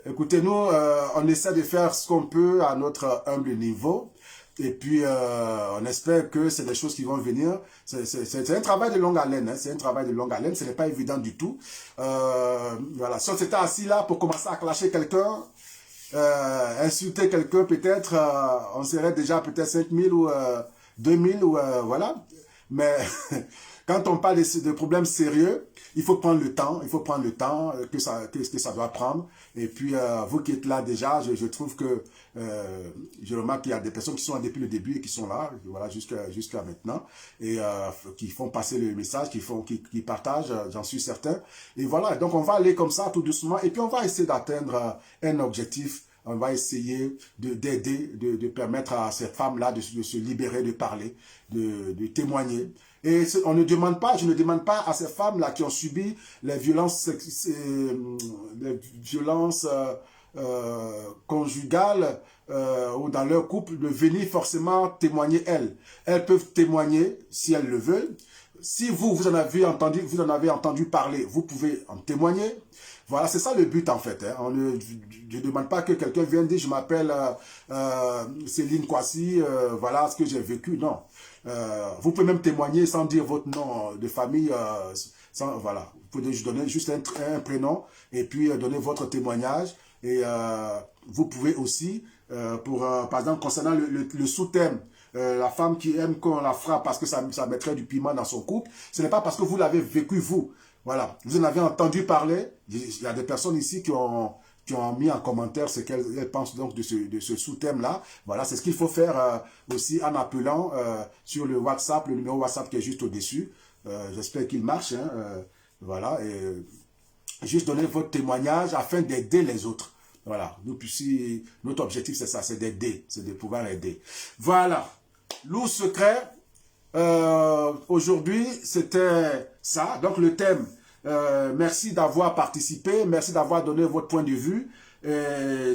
écoutez, nous, on essaie de faire ce qu'on peut à notre humble niveau. Et puis, on espère que c'est des choses qui vont venir. C'est un travail de longue haleine. Hein, c'est un travail de longue haleine. Ce n'est pas évident du tout. Voilà. Si on s'était assis là pour commencer à clasher quelqu'un, insulter quelqu'un, peut-être, on serait déjà peut-être 5000 ou 2000 ou voilà. Mais quand on parle de problèmes sérieux, il faut prendre le temps, que ça doit prendre. Et puis, vous qui êtes là déjà, je trouve que je remarque qu'il y a des personnes qui sont là depuis le début et qui sont là, voilà, jusqu'à maintenant, et qui font passer le message, qui partagent, j'en suis certain. Et voilà, donc on va aller comme ça, tout doucement, et puis on va essayer d'atteindre un objectif. On va essayer d'aider, de permettre à cette femme-là de se libérer, de parler, de témoigner. Et on ne demande pas, je ne demande pas à ces femmes-là qui ont subi les violences conjugales ou dans leur couple de venir forcément témoigner elles. Elles peuvent témoigner si elles le veulent. Si vous en avez entendu parler, vous pouvez en témoigner. Voilà, c'est ça le but en fait. Hein. Je ne demande pas que quelqu'un vienne dire je m'appelle Céline Kwasi, voilà ce que j'ai vécu. Non. Vous pouvez même témoigner sans dire votre nom de famille. Voilà. Vous pouvez donner juste un prénom et puis donner votre témoignage. Et vous pouvez aussi, par exemple, concernant le sous-thème, la femme qui aime qu'on la frappe parce que ça mettrait du piment dans son couple, ce n'est pas parce que vous l'avez vécu vous. Voilà, vous en avez entendu parler. Il y a des personnes ici qui ont mis en commentaire ce qu'elles pensent donc de ce sous-thème-là. Voilà, c'est ce qu'il faut faire aussi en appelant sur le WhatsApp, le numéro WhatsApp qui est juste au-dessus. J'espère qu'il marche. Hein, voilà, et juste donner votre témoignage afin d'aider les autres. Voilà, notre objectif c'est ça, c'est d'aider, c'est de pouvoir aider. Voilà, loup secret. Aujourd'hui, c'était ça. Donc le thème, merci d'avoir participé, merci d'avoir donné votre point de vue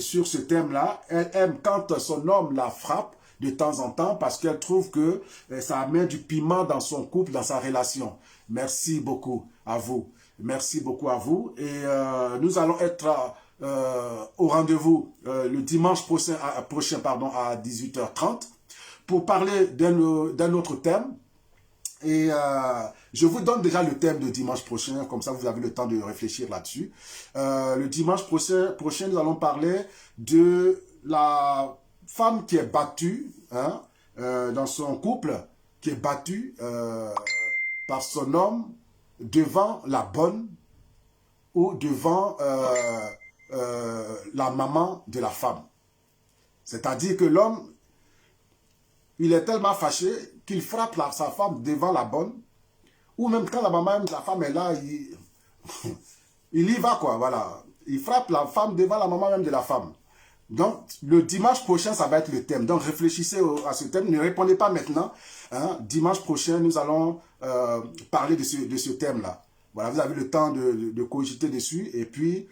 sur ce thème-là. Elle aime quand son homme la frappe de temps en temps parce qu'elle trouve que ça met du piment dans son couple, dans sa relation. Merci beaucoup à vous. Merci beaucoup à vous. Et nous allons être au rendez-vous le dimanche prochain à 18h30 pour parler d'un autre thème. Et je vous donne déjà le thème de dimanche prochain, comme ça vous avez le temps de réfléchir là-dessus. Le dimanche prochain, nous allons parler de la femme qui est battue hein, dans son couple, qui est battue par son homme devant la bonne ou devant la maman de la femme. C'est-à-dire que l'homme, il est tellement fâché qu'il frappe sa femme devant la bonne, ou même quand la maman de la femme est là, il y va quoi, voilà. Il frappe la femme devant la maman même de la femme. Donc, le dimanche prochain, ça va être le thème. Donc, réfléchissez à ce thème. Ne répondez pas maintenant. Hein. Dimanche prochain, nous allons parler de ce thème-là. Voilà, vous avez le temps de cogiter dessus et puis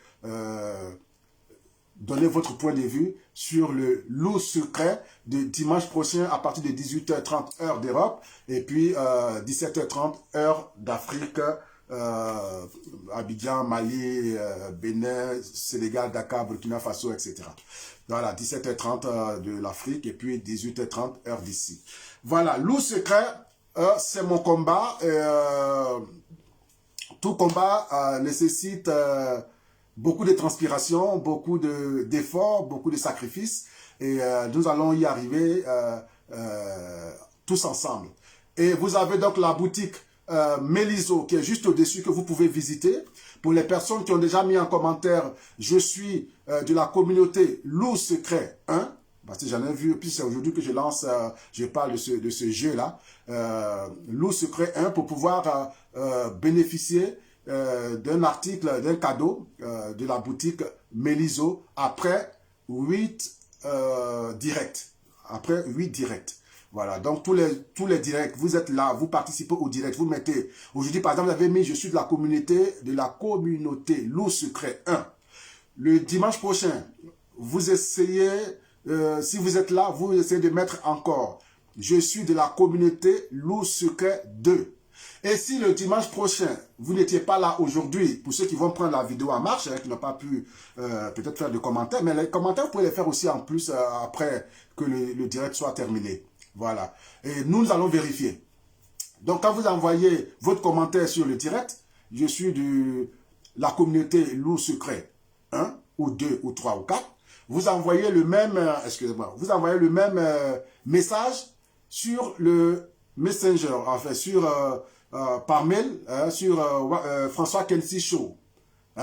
donner votre point de vue sur le loup secret de dimanche prochain à partir de 18h30 heure d'Europe et puis 17h30 heure d'Afrique, Abidjan, Mali, Bénin, Sénégal, Dakar, Burkina Faso, etc. Voilà, 17h30 de l'Afrique et puis 18h30 heure d'ici. Voilà, loup secret, c'est mon combat. Tout combat nécessite beaucoup de transpiration, beaucoup d'efforts, beaucoup de sacrifices. Et nous allons y arriver tous ensemble. Et vous avez donc la boutique Méliso qui est juste au-dessus que vous pouvez visiter. Pour les personnes qui ont déjà mis en commentaire, je suis de la communauté Loup Secret 1. Parce que j'en ai vu, puis c'est aujourd'hui que je lance, je parle de ce jeu-là. Loup Secret 1 pour pouvoir bénéficier d'un article, d'un cadeau de la boutique Méliso après 8 directs. Après 8 directs. Voilà, donc tous les directs, vous êtes là, vous participez au direct, vous mettez, aujourd'hui par exemple, vous avez mis, je suis de la communauté Loup Secret 1. Le dimanche prochain, vous essayez, si vous êtes là, vous essayez de mettre encore, je suis de la communauté Loup Secret 2. Et si le dimanche prochain, vous n'étiez pas là aujourd'hui, pour ceux qui vont prendre la vidéo en marche, qui n'ont pas pu peut-être faire de commentaires, mais les commentaires, vous pouvez les faire aussi en plus après que le direct soit terminé. Voilà. Et nous allons vérifier. Donc, quand vous envoyez votre commentaire sur le direct, je suis de la communauté Loup Secret 1 ou 2 ou 3 ou 4, vous envoyez le même, excusez-moi, vous envoyez le même message sur le Messenger, enfin sur par mail, sur François Kensi Show,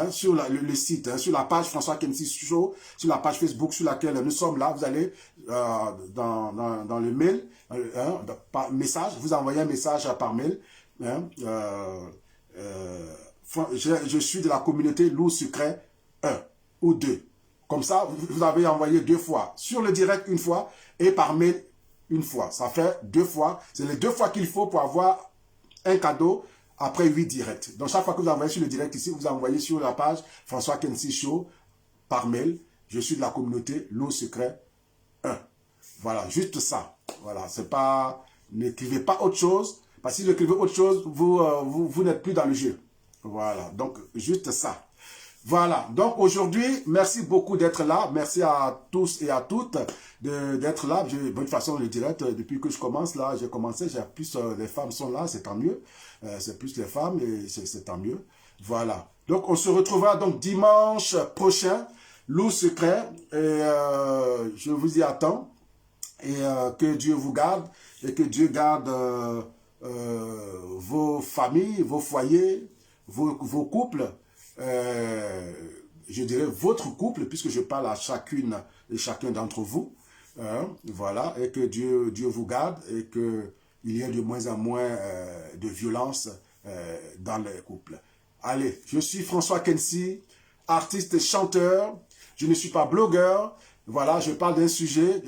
sur le site, sur la page François Kensi Show, sur la page Facebook sur laquelle nous sommes là, vous allez dans le mail, par message, vous envoyez un message par mail, je suis de la communauté Loup Secret 1 ou 2. Comme ça, vous avez envoyé 2 fois. Sur le direct, 1 fois. Et par mail, 1 fois. Ça fait 2 fois. C'est les 2 fois qu'il faut pour avoir un cadeau après 8 directs. Donc, chaque fois que vous envoyez sur le direct ici, vous envoyez sur la page François Kensi Show par mail. Je suis de la communauté Loup Secret 1. Voilà, juste ça. Voilà, c'est pas... N'écrivez pas autre chose. Parce que si vous écrivez autre chose, vous n'êtes plus dans le jeu. Voilà, donc juste ça. Voilà, donc aujourd'hui, merci beaucoup d'être là. Merci à tous et à toutes d'être là. De toute façon, le direct, depuis que je commence, là, j'ai commencé, j'ai plus, les femmes sont là, c'est tant mieux. C'est plus les femmes et c'est tant mieux. Voilà. Donc, on se retrouvera donc dimanche prochain, Loup Secret. Et je vous y attends. Et que Dieu vous garde et que Dieu garde vos familles, vos foyers, vos couples. Je dirais votre couple, puisque je parle à chacune et chacun d'entre vous. Voilà, et que Dieu vous garde et qu'il y ait de moins en moins de violence dans les couples. Allez, je suis François Kensi, artiste et chanteur. Je ne suis pas blogueur. Voilà, je parle d'un sujet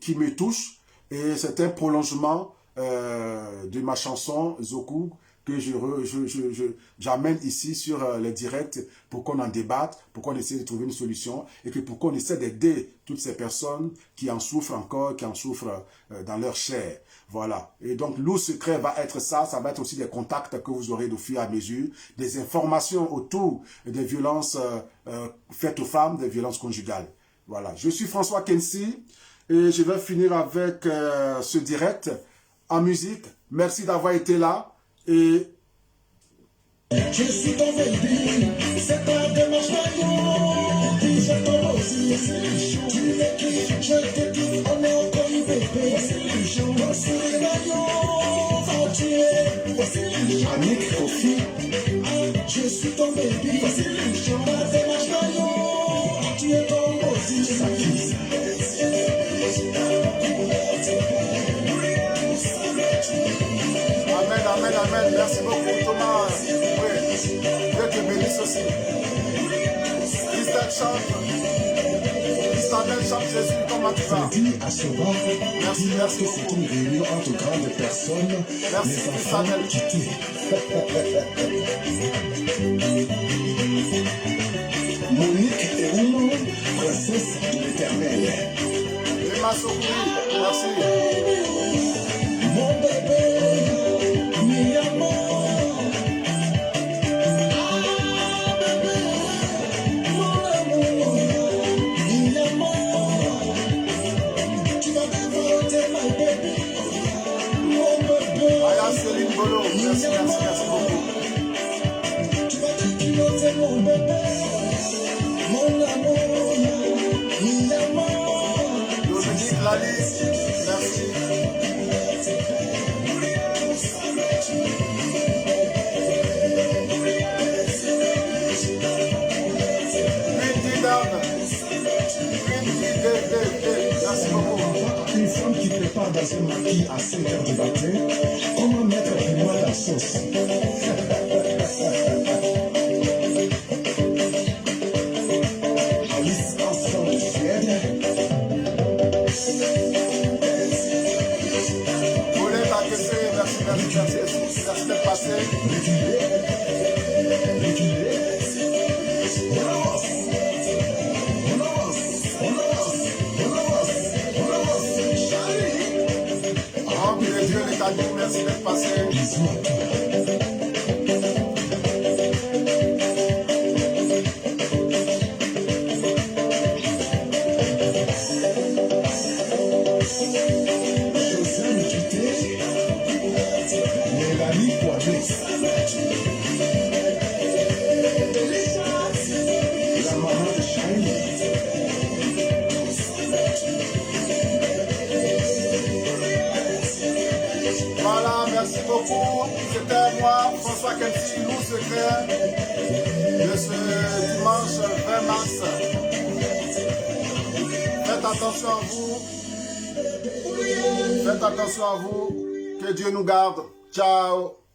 qui me touche et c'est un prolongement de ma chanson Zoku que j'amène ici sur les directs pour qu'on en débatte, pour qu'on essaie de trouver une solution et que pour qu'on essaie d'aider toutes ces personnes qui en souffrent encore, qui en souffrent dans leur chair. Voilà. Et donc, Loup Secret va être ça. Ça va être aussi des contacts que vous aurez au fur et à mesure, des informations autour des violences faites aux femmes, des violences conjugales. Voilà. Je suis François Kensi et je vais finir avec ce direct en musique. Merci d'avoir été là. Et je suis ton baby, c'est ta démarche d'amour, puis je t'en aussi, tu m'écris, je t'écris, on est encore une bébé, on sourit d'amour, va tuer, Annick, Kofi, je suis ton baby, ta démarche d'amour, tu es ton aussi, Amen, amen. Merci beaucoup, Thomas. Oui. Dieu te bénisse aussi. Christelle chante. Christelle chante Jésus. Comment tu vas? Dis à Soba, merci, merci que c'est une réunion entre grandes personnes. Merci, Christelle. Monique et Oumou, princesse de l'éternel. Les Massouri, merci. Mon bébé. Merci, merci beaucoup. Tu vas te piloter mon bébé, mon amour, mi amour. Dominique Lalice, merci. Windy Dan, merci beaucoup. Une femme qui prépare dans un maquis à 5 h du matin, comment mettre du moi la sauce? Alice ensemble de Suède. Paulette Akessé, merci d'être passé. Merci d'être passer. Mélanie Poitvin. La maman de Shiny. Voilà, merci beaucoup. C'était moi, François Kensi, Loup Secret, de ce dimanche 20 mars. Faites attention à vous. Faites attention à vous. Que Dieu nous garde. Ciao.